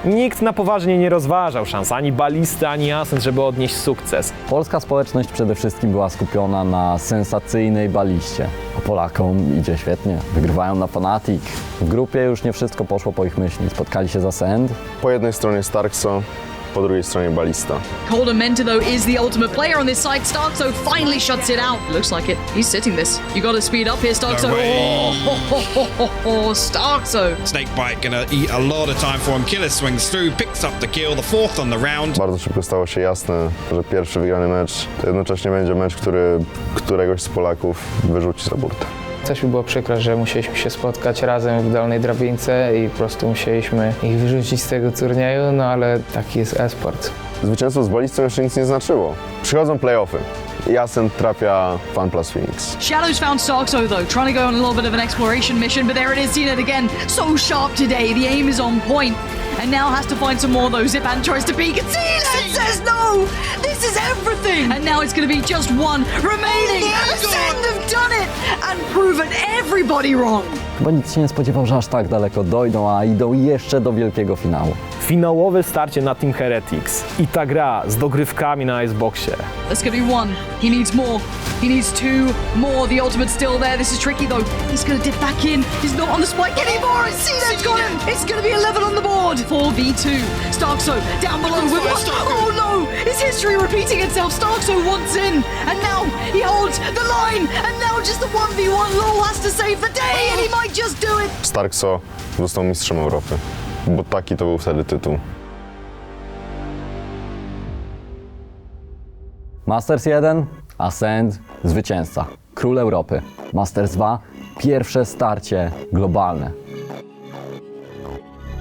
[SPEAKER 4] nikt na poważnie nie rozważał szans ani Balisty, ani Ascent, żeby odnieść sukces.
[SPEAKER 12] Polska społeczność przede wszystkim była skupiona na sensacyjnej Baliście. A Polakom idzie świetnie, wygrywają na Fnatic. W grupie już nie wszystko poszło po ich myśli. Spotkali się za Send.
[SPEAKER 3] Po jednej stronie Starkso, po drugiej stronie Balista.
[SPEAKER 2] Colder Menta, though, is the ultimate player on this side. Starkso finally shuts it out. Looks like it. He's sitting this. You got to speed up here, Starkso. Starkso.
[SPEAKER 16] Snakebite gonna eat a lot of time for him. Killer swings through, picks up the kill, the fourth on the round.
[SPEAKER 3] Bardzo szybko stało się jasne, że pierwszy wygrany mecz to jednocześnie będzie mecz, który któregoś z Polaków wyrzuci za burtę.
[SPEAKER 9] Też mi było przykro, że musieliśmy się spotkać razem w dolnej drabince i po prostu musieliśmy ich wyrzucić z tego turnieju, no ale taki jest e-sport.
[SPEAKER 3] Zwycięstwo z Balistą jeszcze nic nie znaczyło. Przychodzą play-offy i Ascent trafia FunPlus Phoenix.
[SPEAKER 2] Shadows found Starkso, though, trying to go on a little bit of an exploration mission, but there it is, seen it again. So sharp today, the aim is on point. And now has to find some more, though. Zipan tries to peek and Zealand says no! This is everything! And now it's going to be just one remaining. Ascend have done it and proven everybody wrong.
[SPEAKER 12] Chyba nikt się nie spodziewał, że aż tak daleko dojdą, a idą jeszcze do wielkiego finału.
[SPEAKER 4] Finałowe starcie na Team Heretics i ta gra z dogrywkami na Iceboxie.
[SPEAKER 2] That's going to be one. He needs more. He needs 2 more. The ultimate's still there. This is tricky though. He's gonna dip back in. He's not on the spike anymore. And Cnet's got him. It's gonna be a level on the board. 4v2. Starkso down below with oh no! Is history repeating itself? Starkso wants in. And now he holds the line. And now just the 1v1. LoL has to save the day. And he might just do it.
[SPEAKER 3] Starkso został mistrzem Europy, bo taki to był wtedy tytuł.
[SPEAKER 12] Masters 1, Ascend, zwycięzca, król Europy. Masters 2, pierwsze starcie globalne.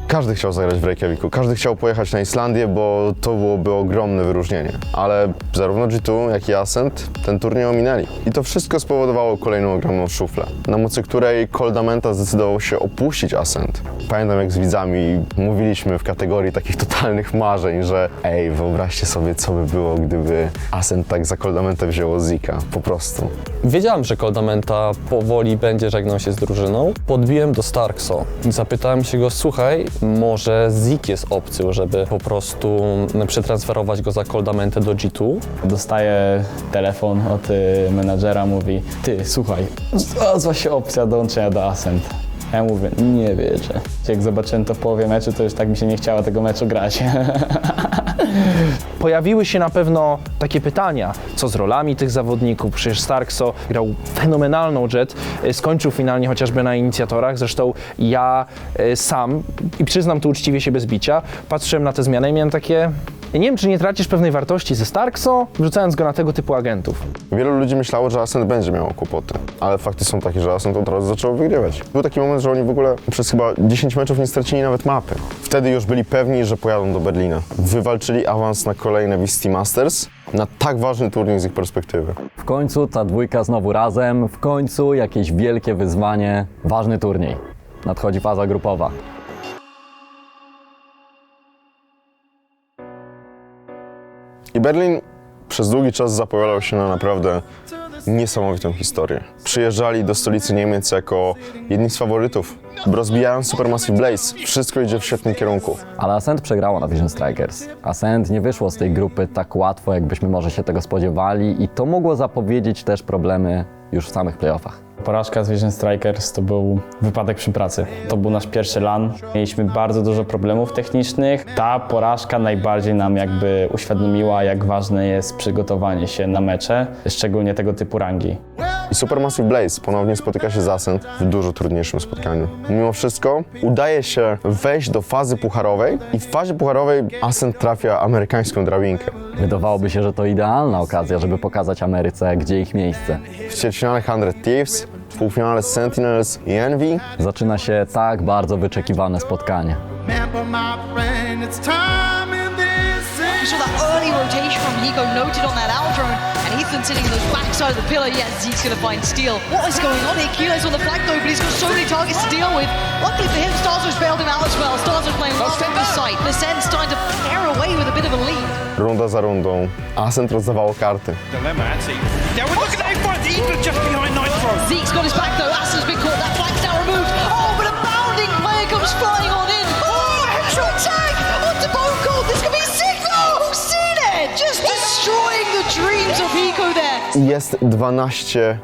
[SPEAKER 3] Każdy chciał zagrać w Reykjaviku, każdy chciał pojechać na Islandię, bo to byłoby ogromne wyróżnienie. Ale zarówno G2, jak i Ascent ten turniej ominęli. I to wszystko spowodowało kolejną ogromną szuflę, na mocy której Koldamenta zdecydował się opuścić Ascent. Pamiętam, jak z widzami mówiliśmy w kategorii takich totalnych marzeń, że wyobraźcie sobie, co by było, gdyby Ascent tak za Koldamentę wzięło Zika. Po prostu.
[SPEAKER 13] Wiedziałem, że Koldamenta powoli będzie żegnał się z drużyną. Podbiłem do Starkso i zapytałem się go, słuchaj, może Zik jest opcją, żeby po prostu przetransferować go za Koldamentę do G2?
[SPEAKER 6] Dostaję telefon od menadżera, mówi: ty, słuchaj, znalazła się opcja dołączenia do Ascent. Ja mówię: nie wierzę. Jak zobaczyłem to w połowie meczu, to już tak mi się nie chciało tego meczu grać.
[SPEAKER 1] Pojawiły się na pewno takie pytania, co z rolami tych zawodników. Przecież Starkso grał fenomenalną Jet, skończył finalnie chociażby na inicjatorach. Zresztą ja sam, i przyznam to uczciwie się bez bicia, patrzyłem na te zmiany i miałem takie... Ja nie wiem, czy nie tracisz pewnej wartości ze Starkso, wrzucając go na tego typu agentów.
[SPEAKER 3] Wielu ludzi myślało, że Ascent będzie miał kłopoty, ale fakty są takie, że Ascent od razu zaczął wygrywać. Był taki moment, że oni w ogóle przez chyba 10 meczów nie stracili nawet mapy. Wtedy już byli pewni, że pojadą do Berlina. Wywalczyli awans na kolejne VST Masters, na tak ważny turniej z ich perspektywy.
[SPEAKER 12] W końcu ta dwójka znowu razem, w końcu jakieś wielkie wyzwanie, ważny turniej. Nadchodzi faza grupowa.
[SPEAKER 3] I Berlin przez długi czas zapowiadał się na naprawdę niesamowitą historię. Przyjeżdżali do stolicy Niemiec jako jedni z faworytów, rozbijając Supermassive Blaze. Wszystko idzie w świetnym kierunku.
[SPEAKER 12] Ale Ascent przegrało na Vision Strikers. Ascent nie wyszło z tej grupy tak łatwo, jakbyśmy może się tego spodziewali i to mogło zapowiedzieć też problemy już w samych playoffach.
[SPEAKER 6] Porażka z Vision Strikers to był wypadek przy pracy. To był nasz pierwszy LAN. Mieliśmy bardzo dużo problemów technicznych. Ta porażka najbardziej nam jakby uświadomiła, jak ważne jest przygotowanie się na mecze, szczególnie tego typu rangi.
[SPEAKER 3] I Supermassive Blaze ponownie spotyka się z Ascent w dużo trudniejszym spotkaniu. Mimo wszystko udaje się wejść do fazy pucharowej i w fazie pucharowej Ascent trafia amerykańską drabinkę.
[SPEAKER 12] Wydawałoby się, że to idealna okazja, żeby pokazać Ameryce, gdzie ich miejsce.
[SPEAKER 3] W ćwierćfinale 100 Thieves, w półfinale Sentinels i Envy
[SPEAKER 12] zaczyna się tak bardzo wyczekiwane spotkanie.
[SPEAKER 2] You saw that early rotation from Hiko noted on that Aldrone, and Ethan sitting on the backside of the pillar. Yes, Zeke's going to find Steel. What is going on here? Kilo's on the flank though, but he's got so many targets to deal with. Luckily for him, Starzer's bailed him out as well. Starzer's playing well from the side. Descend's starting to tear away with a bit of a lead.
[SPEAKER 3] Runda za rundą Ascent rozdawało karty.
[SPEAKER 16] Dilemma, actually. Now we're looking at front, Ethan just behind Nitro.
[SPEAKER 2] Zeke's got his back though. Aston's been caught. That flank's now removed. Oh, but a bounding player comes flying on in. Oh, headshot tag onto Bocol. This could be sick though. Cnet just destroying the dreams of Hiko there.
[SPEAKER 3] Jest 12-7.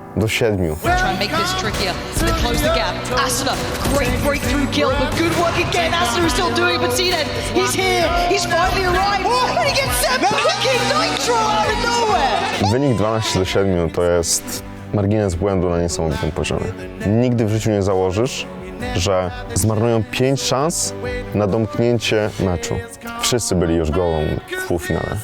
[SPEAKER 2] Try and make this trickier to close the gap. Asuna, great breakthrough kill, but good work again. Asuna is still doing it, but Cnet, he's here. He's finally arrived, and he gets sent back in Nitro out of nowhere.
[SPEAKER 3] Wynik 12-7 to jest margines błędu na niesamowitym poziomie. Nigdy w życiu nie założysz, że zmarnują 5 szans na domknięcie meczu. Wszyscy byli już gołą w półfinale.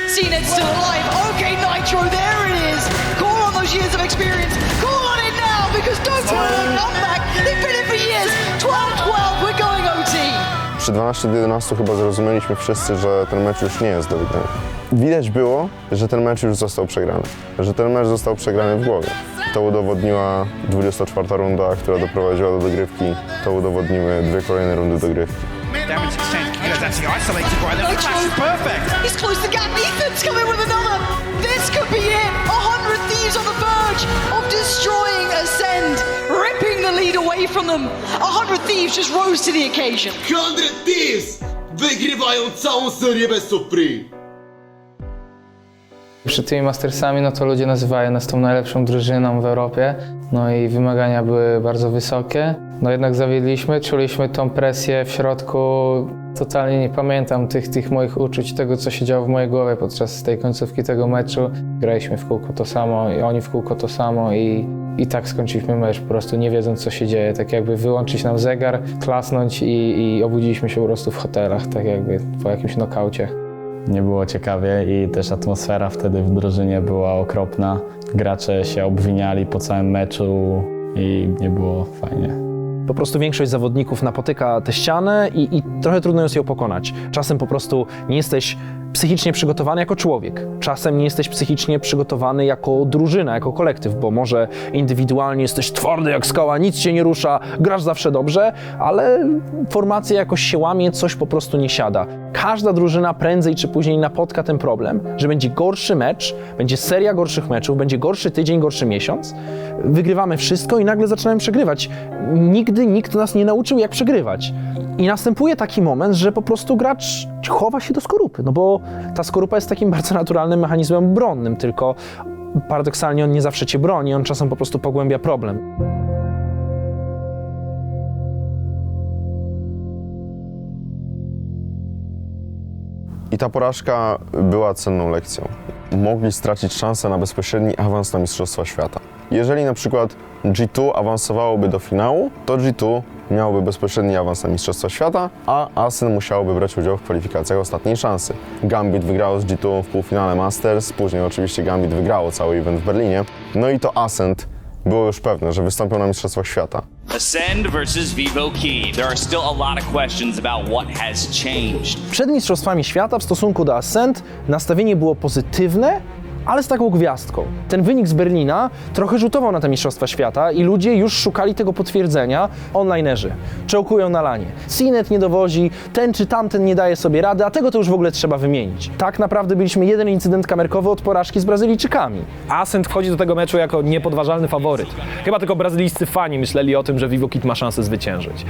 [SPEAKER 2] Cnet's still alive. Okay, Nitro, there it is. Call on those years of experience. Call on it now, because don't put it on comeback. They've been it for years. 12-12, we're going OT.
[SPEAKER 3] Przy 12-11 chyba zrozumieliśmy wszyscy, że ten mecz już nie jest do wygrania. Widać było, że ten mecz już został przegrany. Że ten mecz został przegrany w głowie. To udowodniła 24. runda, która doprowadziła do dogrywki. To udowodniły 2 kolejne rundy dogrywki.
[SPEAKER 16] Damage exchange. Kilo's actually isolated by them. The flash is perfect.
[SPEAKER 2] He's closed the gap. Ethan's coming with another. This could be it. 100 Thieves on the verge of destroying Ascend, ripping the lead away from them. 100 Thieves just rose to the occasion.
[SPEAKER 18] 100 Thieves wygrywają całą serię Best of 3.
[SPEAKER 9] Przed tymi Mastersami no to ludzie nazywają nas tą najlepszą drużyną w Europie, no i wymagania były bardzo wysokie. No jednak zawiedliśmy, czuliśmy tą presję w środku. Totalnie nie pamiętam tych moich uczuć, tego co się działo w mojej głowie podczas tej końcówki tego meczu. Graliśmy w kółko to samo i oni w kółko to samo i tak skończyliśmy mecz, po prostu nie wiedząc co się dzieje. Tak jakby wyłączyć nam zegar, klasnąć i obudziliśmy się po prostu w hotelach, tak jakby po jakimś nokaucie.
[SPEAKER 6] Nie było ciekawie i też atmosfera wtedy w drużynie była okropna. Gracze się obwiniali po całym meczu i nie było fajnie.
[SPEAKER 1] Po prostu większość zawodników napotyka tę ścianę i trochę trudno jest ją pokonać. Czasem po prostu nie jesteś psychicznie przygotowany jako człowiek. Czasem nie jesteś psychicznie przygotowany jako drużyna, jako kolektyw, bo może indywidualnie jesteś twardy jak skała, nic cię nie rusza, grasz zawsze dobrze, ale formacja jakoś się łamie, coś po prostu nie siada. Każda drużyna prędzej czy później napotka ten problem, że będzie gorszy mecz, będzie seria gorszych meczów, będzie gorszy tydzień, gorszy miesiąc. Wygrywamy wszystko i nagle zaczynamy przegrywać. Nigdy nikt nas nie nauczył, jak przegrywać. I następuje taki moment, że po prostu gracz chowa się do skorupy, no bo ta skorupa jest takim bardzo naturalnym mechanizmem obronnym, tylko paradoksalnie on nie zawsze cię broni, on czasem po prostu pogłębia problem.
[SPEAKER 3] I ta porażka była cenną lekcją. Mogli stracić szansę na bezpośredni awans na Mistrzostwa Świata. Jeżeli na przykład G2 awansowałoby do finału, to G2 miałoby bezpośredni awans na Mistrzostwa Świata, a Ascent musiałoby brać udział w kwalifikacjach ostatniej szansy. Gambit wygrało z G2 w półfinale Masters, później oczywiście Gambit wygrało cały event w Berlinie. No i to Ascent było już pewne, że wystąpią na Mistrzostwach Świata.
[SPEAKER 16] Ascend versus Vivo Key. There are still a lot of questions about what has changed.
[SPEAKER 1] Przed Mistrzostwami Świata w stosunku do Ascent nastawienie było pozytywne, ale z taką gwiazdką. Ten wynik z Berlina trochę rzutował na te Mistrzostwa Świata i ludzie już szukali tego potwierdzenia. Onlinerzy czołkują na lanie. CNET nie dowozi, ten czy tamten nie daje sobie rady, a tego to już w ogóle trzeba wymienić. Tak naprawdę byliśmy jeden incydent kamerkowy od porażki z Brazylijczykami.
[SPEAKER 4] Ascent wchodzi do tego meczu jako niepodważalny faworyt. Chyba tylko brazylijscy fani myśleli o tym, że Vivo Kid ma szansę zwyciężyć.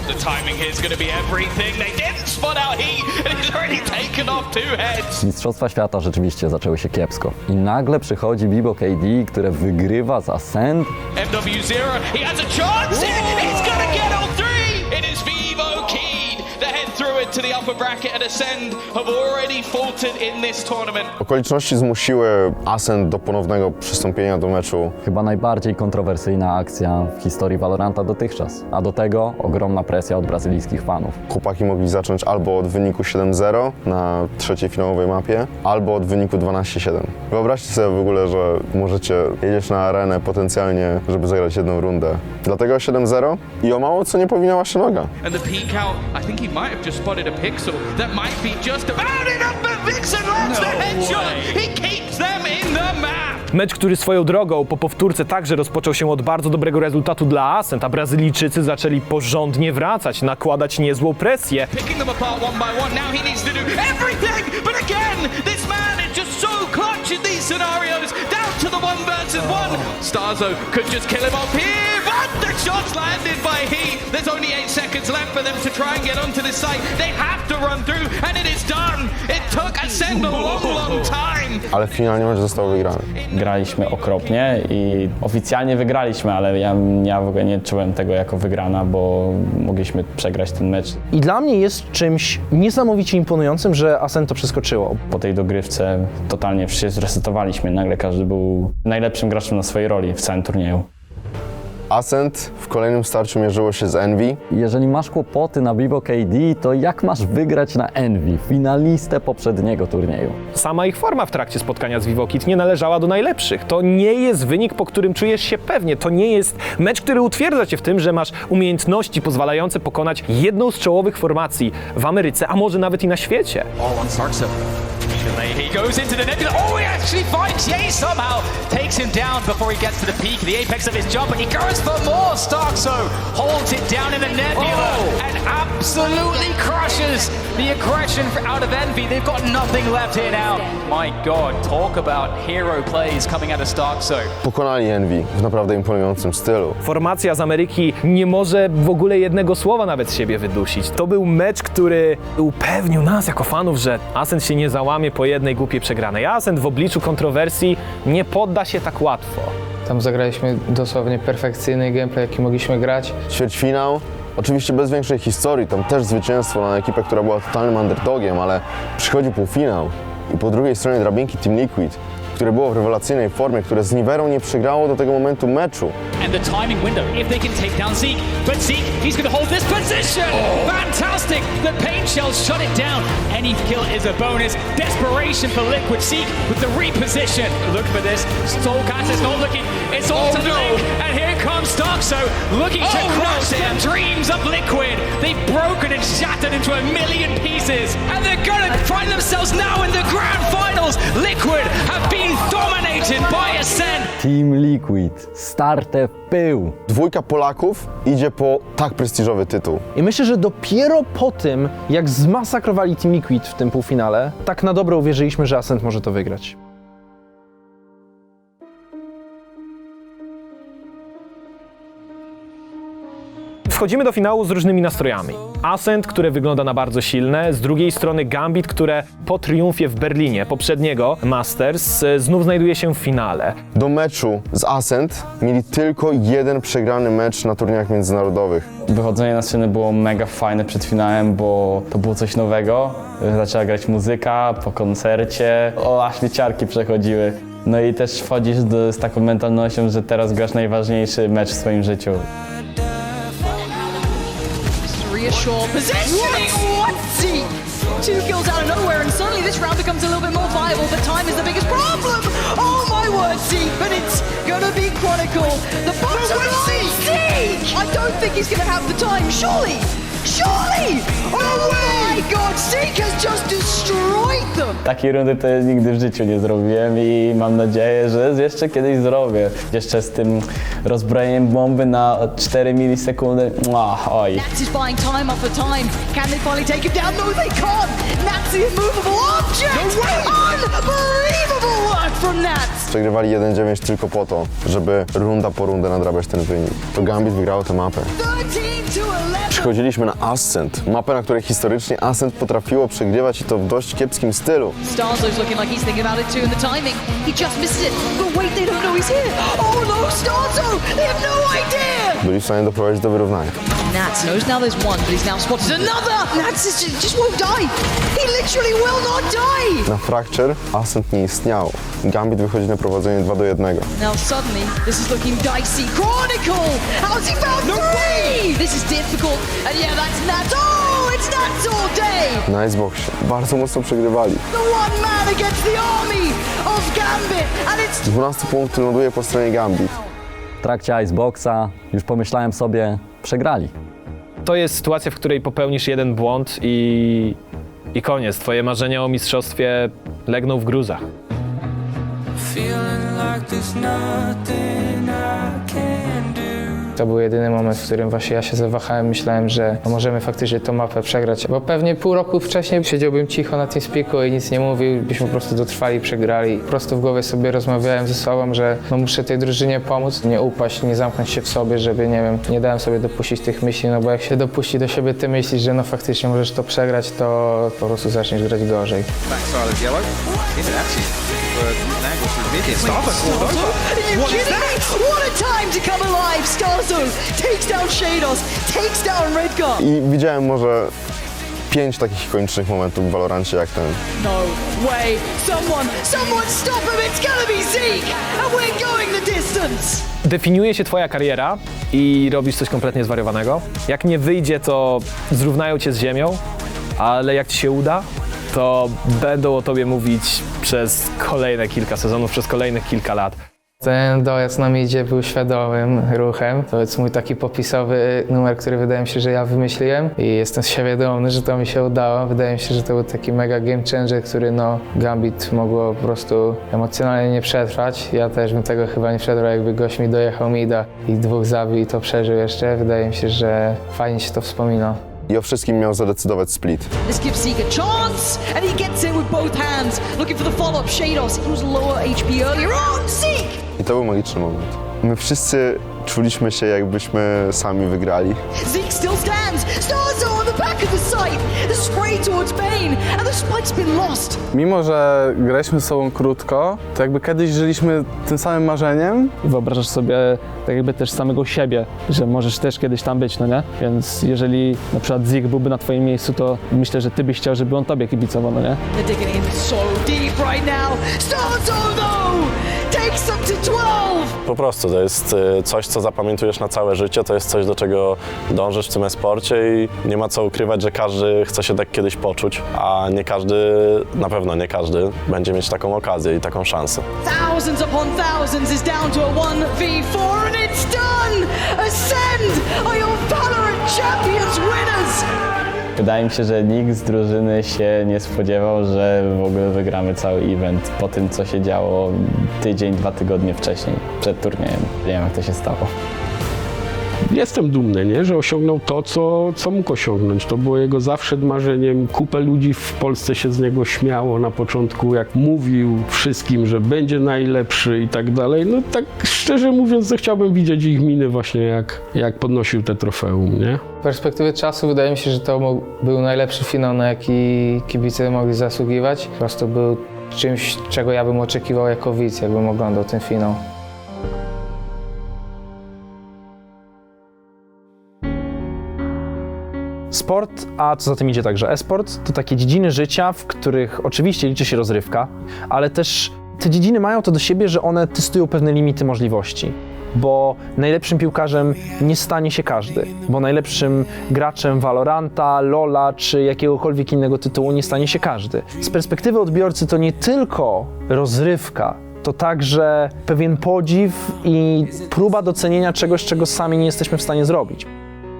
[SPEAKER 16] The timing here is going to be everything. They didn't spot out Heat, and he's already taken off two heads.
[SPEAKER 12] Mistrzostwa Świata rzeczywiście zaczęły się kiepsko. I nagle przychodzi Vivo KD, które wygrywa z Ascent.
[SPEAKER 16] MW0, he has a chance. He's going to get all three. It is Vivo Key. The head through it to the upper bracket and Ascend have already faltered in this tournament.
[SPEAKER 3] Okoliczności zmusiły Ascent do ponownego przystąpienia do meczu.
[SPEAKER 12] Chyba najbardziej kontrowersyjna akcja w historii Valoranta dotychczas. A do tego ogromna presja od brazylijskich fanów.
[SPEAKER 3] Chłopaki mogli zacząć albo od wyniku 7-0 na trzeciej finałowej mapie, albo od wyniku 12-7. Wyobraźcie sobie w ogóle, że jedziesz na arenę potencjalnie, żeby zagrać jedną rundę. Dlatego 7-0 i o mało co nie powinna się noga.
[SPEAKER 16] And the peek out, I think he might have just spotted a pixel. That might be just about enough, but Vixen lands the headshot. He keeps them in the map.
[SPEAKER 4] Mecz, który swoją drogą po powtórce także rozpoczął się od bardzo dobrego rezultatu dla Ascent, a Brazylijczycy zaczęli porządnie wracać, nakładać niezłą presję.
[SPEAKER 16] Picking them apart one by one. Now he needs to do everything. But again, this man is just so clutch in these scenarios. Down to the 1 versus 1. Starzo could just kill him off here, but the shot's landed by Heat. There's only 8 seconds left for them to try and get onto this site. They have to run through, and it is done. It took Ascend a long, long time.
[SPEAKER 3] Ale finalnie mecz został wygrany.
[SPEAKER 6] Graliśmy okropnie i oficjalnie wygraliśmy, ale ja w ogóle nie czułem tego jako wygrana, bo mogliśmy przegrać ten mecz.
[SPEAKER 1] I dla mnie jest czymś niesamowicie imponującym, że Ascent to przeskoczyło.
[SPEAKER 6] Po tej dogrywce totalnie się zresetowaliśmy. Nagle każdy był najlepszym graczem na swojej roli w całym turnieju.
[SPEAKER 3] Ascent w kolejnym starciu mierzyło się z Envy.
[SPEAKER 12] Jeżeli masz kłopoty na Vivo KD, to jak masz wygrać na Envy, finalistę poprzedniego turnieju?
[SPEAKER 4] Sama ich forma w trakcie spotkania z Vivo Kid nie należała do najlepszych. To nie jest wynik, po którym czujesz się pewnie. To nie jest mecz, który utwierdza cię w tym, że masz umiejętności pozwalające pokonać jedną z czołowych formacji w Ameryce, a może nawet i na świecie.
[SPEAKER 16] All on Starkso. He goes into the nebula. Oh, he actually finds Ye somehow. Takes him down before he gets to the peak, the apex of his jump, and he goes for more. Starkso holds it down in the nebula and absolutely crushes the aggression out of Envy. They've got nothing left here now. My God, talk about hero plays coming out of Starkso.
[SPEAKER 3] Pokonali Envy w naprawdę imponującym stylu.
[SPEAKER 4] Formacja z Ameryki nie może w ogóle jednego słowa nawet z siebie wydusić. To był mecz, który upewnił nas jako fanów, że Ascent się nie załamie po jednej głupiej przegranej. Ascent w obliczu kontrowersji nie podda się tak łatwo.
[SPEAKER 9] Tam zagraliśmy dosłownie perfekcyjny gameplay, jaki mogliśmy grać.
[SPEAKER 3] Ćwierćfinał, oczywiście bez większej historii, tam też zwycięstwo na ekipę, która była totalnym underdogiem, ale przychodzi półfinał i po drugiej stronie drabinki Team Liquid, które było w rewelacyjnej formie, które z Niverą nie przegrało do tego momentu meczu.
[SPEAKER 18] And the timing window, if they can take down Zeke. But Zeke, he's going to hold this position! Fantastic! The pain shells shut it down. Any kill is a bonus. Desperation for Liquid. Zeke with the reposition. Look for this. Soulcast is not looking. It's all to Link. And here comes Darkso looking to crush the dreams of Liquid. They've broken and shattered into a million pieces. And they're going to find themselves now in the grand finals. Liquid have been dominated by Ascent.
[SPEAKER 12] Team Liquid, starte w pył.
[SPEAKER 3] Dwójka Polaków idzie po tak prestiżowy tytuł.
[SPEAKER 1] I myślę, że dopiero po tym, jak zmasakrowali Team Liquid w tym półfinale, tak na dobre uwierzyliśmy, że Ascent może to wygrać.
[SPEAKER 4] Wchodzimy do finału z różnymi nastrojami. Ascent, które wygląda na bardzo silne, z drugiej strony Gambit, które po triumfie w Berlinie poprzedniego Masters znów znajduje się w finale.
[SPEAKER 3] Do meczu z Ascent mieli tylko jeden przegrany mecz na turniejach międzynarodowych.
[SPEAKER 6] Wychodzenie na scenę było mega fajne przed finałem, bo to było coś nowego. Zaczęła grać muzyka po koncercie, aż mi ciarki przechodziły. No i też wchodzisz z taką mentalnością, że teraz grasz najważniejszy mecz w swoim życiu.
[SPEAKER 2] Reassure positioning. What? Zeke? 2 kills out of nowhere, and suddenly this round becomes a little bit more viable, but time is the biggest problem. Oh my word, Zeke, but it's gonna be Chronicle. The bottom line, Zeke! I don't think he's gonna have the time, surely! Surely! Oh my god, Zeke has just destroyed them!
[SPEAKER 6] Takiej rundy to nigdy w życiu nie zrobiłem i mam nadzieję, że jeszcze kiedyś zrobię. Jeszcze z tym rozbrojeniem bomby na 4 milisekundy. Oj.
[SPEAKER 2] Nats is buying time after time. Can they finally take him down? No, they can't! Nats the immovable object! Unbelievable work from Nats!
[SPEAKER 3] Przegrywali 1-9 tylko po to, żeby runda po rundę nadrabiać ten wynik. To Gambit wygrało tę mapę.
[SPEAKER 2] 13-11!
[SPEAKER 3] Przychodziliśmy na Ascent, mapę, na której historycznie Ascent potrafiło przegrywać i to w dość kiepskim stylu.
[SPEAKER 2] Starzo's looking like he's thinking about it too, and the timing. He just missed it. But wait, they don't know he's here. Oh no, Starzo! They have no idea!
[SPEAKER 3] Byli w stanie doprowadzić do wyrównania.
[SPEAKER 2] Nats knows now there's one, but he's now spotted another! Nats just won't die! He literally will not die!
[SPEAKER 3] Na Fracture Ascent nie istniało. Gambit wychodzi na prowadzenie 2-1.
[SPEAKER 2] Now suddenly, this is looking dicey. Chronicle! How's he found 3? This is difficult. And yeah, that's Nats. Oh, it's Nats all day!
[SPEAKER 3] Na Iceboxie bardzo mocno przegrywali.
[SPEAKER 2] The one man against the army of Gambit, and it's
[SPEAKER 3] 12 punkt ląduje po stronie Gambit.
[SPEAKER 12] W trakcie Iceboxa już pomyślałem sobie, przegrali.
[SPEAKER 4] To jest sytuacja, w której popełnisz jeden błąd i koniec. Twoje marzenia o mistrzostwie legną w gruzach.
[SPEAKER 5] Feeling like there's nothing I can do.
[SPEAKER 9] To był jedyny moment, w którym właśnie ja się zawahałem, myślałem, że możemy faktycznie tą mapę przegrać. Bo pewnie pół roku wcześniej siedziałbym cicho na TeamSpeaku i nic nie mówił, byśmy po prostu dotrwali, przegrali. Po prostu w głowie sobie rozmawiałem ze sobą, że muszę tej drużynie pomóc, nie upaść, nie zamknąć się w sobie, żeby, nie wiem, nie dałem sobie dopuścić tych myśli, no bo jak się dopuści do siebie te myśli, że no faktycznie możesz to przegrać, to po prostu zaczniesz grać gorzej.
[SPEAKER 16] Backside of yellow. Is it actually
[SPEAKER 2] What is that? What a time to come alive! Starzo takes down Shados, takes down Redguard.
[SPEAKER 3] I widziałem może 5 takich ikonicznych momentów w Valorancie jak ten.
[SPEAKER 2] No way! Someone stop him! It's gonna be Zeke! And we're going the distance!
[SPEAKER 4] Definiuje się twoja kariera i robisz coś kompletnie zwariowanego. Jak nie wyjdzie, to zrównają cię z ziemią, ale jak ci się uda, to będą o tobie mówić przez kolejne kilka sezonów, przez kolejnych kilka lat.
[SPEAKER 9] Ten dojazd na midzie był świadomym ruchem. To jest mój taki popisowy numer, który wydaje mi się, że ja wymyśliłem i jestem świadomy, że to mi się udało. Wydaje mi się, że to był taki mega game changer, który Gambit mogło po prostu emocjonalnie nie przetrwać. Ja też bym tego chyba nie przetrwał, jakby gość mi dojechał mida i 2 zabił i to przeżył jeszcze. Wydaje mi się, że fajnie się to wspomina.
[SPEAKER 3] I o wszystkim miał zadecydować split.
[SPEAKER 2] This gives Zeke a chance, and he gets in with both hands, looking for the follow-up. Shados, he was lower HP earlier on. Zeke!
[SPEAKER 3] I to był magiczny moment. My wszyscy czuliśmy się, jakbyśmy sami wygrali.
[SPEAKER 2] Zeke still stands. Starzo on the back of the site. The spray towards Bane, and the spike's been lost.
[SPEAKER 14] Mimo, że graliśmy z sobą krótko, to jakby kiedyś żyliśmy tym samym marzeniem.
[SPEAKER 17] Wyobrażasz sobie tak jakby też samego siebie, że możesz też kiedyś tam być, no nie? Więc jeżeli na przykład Zeke byłby na twoim miejscu, to myślę, że ty byś chciał, żeby on tobie kibicował, no nie?
[SPEAKER 2] They're digging in so deep right now. Starzo though takes up to 12.
[SPEAKER 15] Po prostu to jest coś, co zapamiętujesz na całe życie, to jest coś, do czego dążysz w tym e-sporcie i nie ma co ukrywać, że każdy chce się tak kiedyś poczuć, a nie każdy, na pewno nie każdy, będzie mieć taką okazję i taką szansę.
[SPEAKER 2] Thousands upon thousands is down to a 1v4 and it's done! Ascend are your Valorant Champions winners!
[SPEAKER 6] Wydaje mi się, że nikt z drużyny się nie spodziewał, że w ogóle wygramy cały event po tym, co się działo tydzień, 2 tygodnie wcześniej, przed turniejem. Nie wiem, jak to się stało.
[SPEAKER 7] Jestem dumny, nie? Że osiągnął to, co mógł osiągnąć. To było jego zawsze marzeniem. Kupę ludzi w Polsce się z niego śmiało na początku, jak mówił wszystkim, że będzie najlepszy i tak dalej. No tak szczerze mówiąc, to chciałbym widzieć ich miny właśnie, jak podnosił te trofeum, nie?
[SPEAKER 9] Z perspektywy czasu wydaje mi się, że to był najlepszy finał, na jaki kibice mogli zasługiwać. Po prostu był czymś, czego ja bym oczekiwał jako widz, jakbym oglądał ten finał.
[SPEAKER 1] Sport, a co za tym idzie także e-sport, to takie dziedziny życia, w których oczywiście liczy się rozrywka, ale też te dziedziny mają to do siebie, że one testują pewne limity możliwości. Bo najlepszym piłkarzem nie stanie się każdy, bo najlepszym graczem Valoranta, LoL'a czy jakiegokolwiek innego tytułu nie stanie się każdy. Z perspektywy odbiorcy to nie tylko rozrywka, to także pewien podziw i próba docenienia czegoś, czego sami nie jesteśmy w stanie zrobić.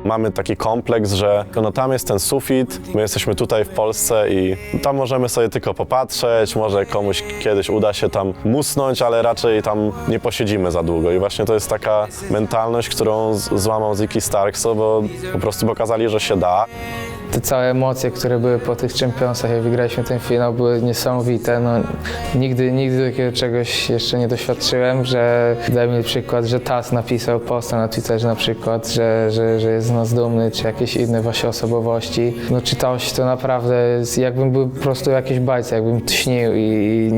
[SPEAKER 15] Mamy taki kompleks, że no tam jest ten sufit, my jesteśmy tutaj w Polsce i tam możemy sobie tylko popatrzeć, może komuś kiedyś uda się tam musnąć, ale raczej tam nie posiedzimy za długo. I właśnie to jest taka mentalność, którą złamał Ziki Starkso, bo po prostu pokazali, że się da.
[SPEAKER 9] Te całe emocje, które były po tych Championsach, jak wygraliśmy ten finał, były niesamowite. No, nigdy takiego czegoś jeszcze nie doświadczyłem, że dajmy przykład, że TAS napisał posta na Twitterze na przykład, że jest z nas dumny, czy jakieś inne właśnie osobowości. No czytało się to naprawdę, jakbym był po prostu jakieś bajce, jakbym tśnił i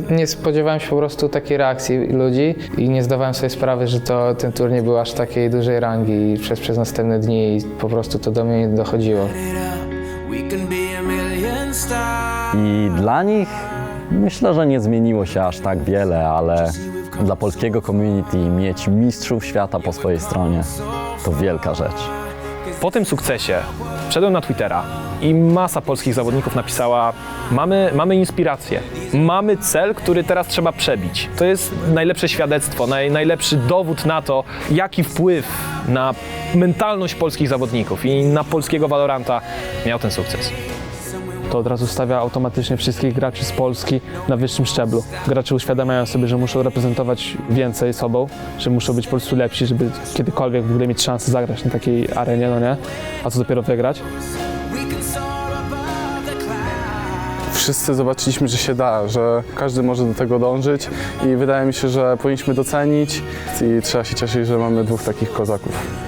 [SPEAKER 9] nie spodziewałem się po prostu takiej reakcji ludzi i nie zdawałem sobie sprawy, że ten turniej był aż takiej dużej rangi przez następne dni i po prostu to do mnie nie dochodziło.
[SPEAKER 12] I dla nich myślę, że nie zmieniło się aż tak wiele, ale dla polskiego community mieć mistrzów świata po swojej stronie to wielka rzecz.
[SPEAKER 4] Po tym sukcesie wszedłem na Twittera i masa polskich zawodników napisała: mamy inspirację, mamy cel, który teraz trzeba przebić. To jest najlepsze świadectwo, najlepszy dowód na to, jaki wpływ na mentalność polskich zawodników i na polskiego Valoranta miał ten sukces.
[SPEAKER 17] To od razu stawia automatycznie wszystkich graczy z Polski na wyższym szczeblu. Gracze uświadamiają sobie, że muszą reprezentować więcej sobą, że muszą być po prostu lepsi, żeby kiedykolwiek w ogóle mieć szansę zagrać na takiej arenie, no nie? A co dopiero wygrać?
[SPEAKER 14] Wszyscy zobaczyliśmy, że się da, że każdy może do tego dążyć i wydaje mi się, że powinniśmy docenić i trzeba się cieszyć, że mamy 2 takich kozaków.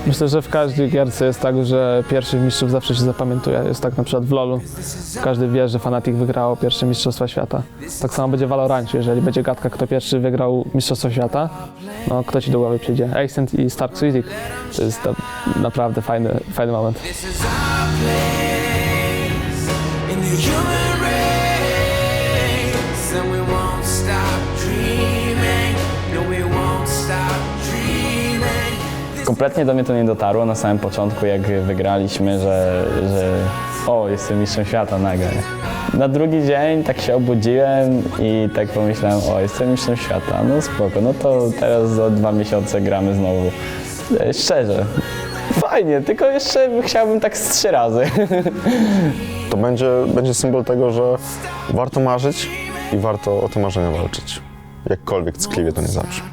[SPEAKER 17] Myślę, że w każdej gierce jest tak, że pierwszych mistrzów zawsze się zapamiętuje. Jest tak na przykład w LoL'u. Każdy wie, że Fnatic wygrało pierwsze Mistrzostwa Świata. Tak samo będzie w Valorancie. Jeżeli będzie gadka, kto pierwszy wygrał Mistrzostwo Świata, no kto ci do głowy przyjdzie? Ascent i Stark Suizik. To jest naprawdę fajny moment.
[SPEAKER 6] Kompletnie do mnie to nie dotarło na samym początku, jak wygraliśmy, że jestem mistrzem świata nagle. Na drugi dzień tak się obudziłem i tak pomyślałem, jestem mistrzem świata, no spoko, no to teraz za 2 miesiące gramy znowu. Szczerze, fajnie, tylko jeszcze chciałbym tak z 3 razy.
[SPEAKER 3] To będzie symbol tego, że warto marzyć i warto o te marzenia walczyć. Jakkolwiek ckliwie to nie zabrzmi.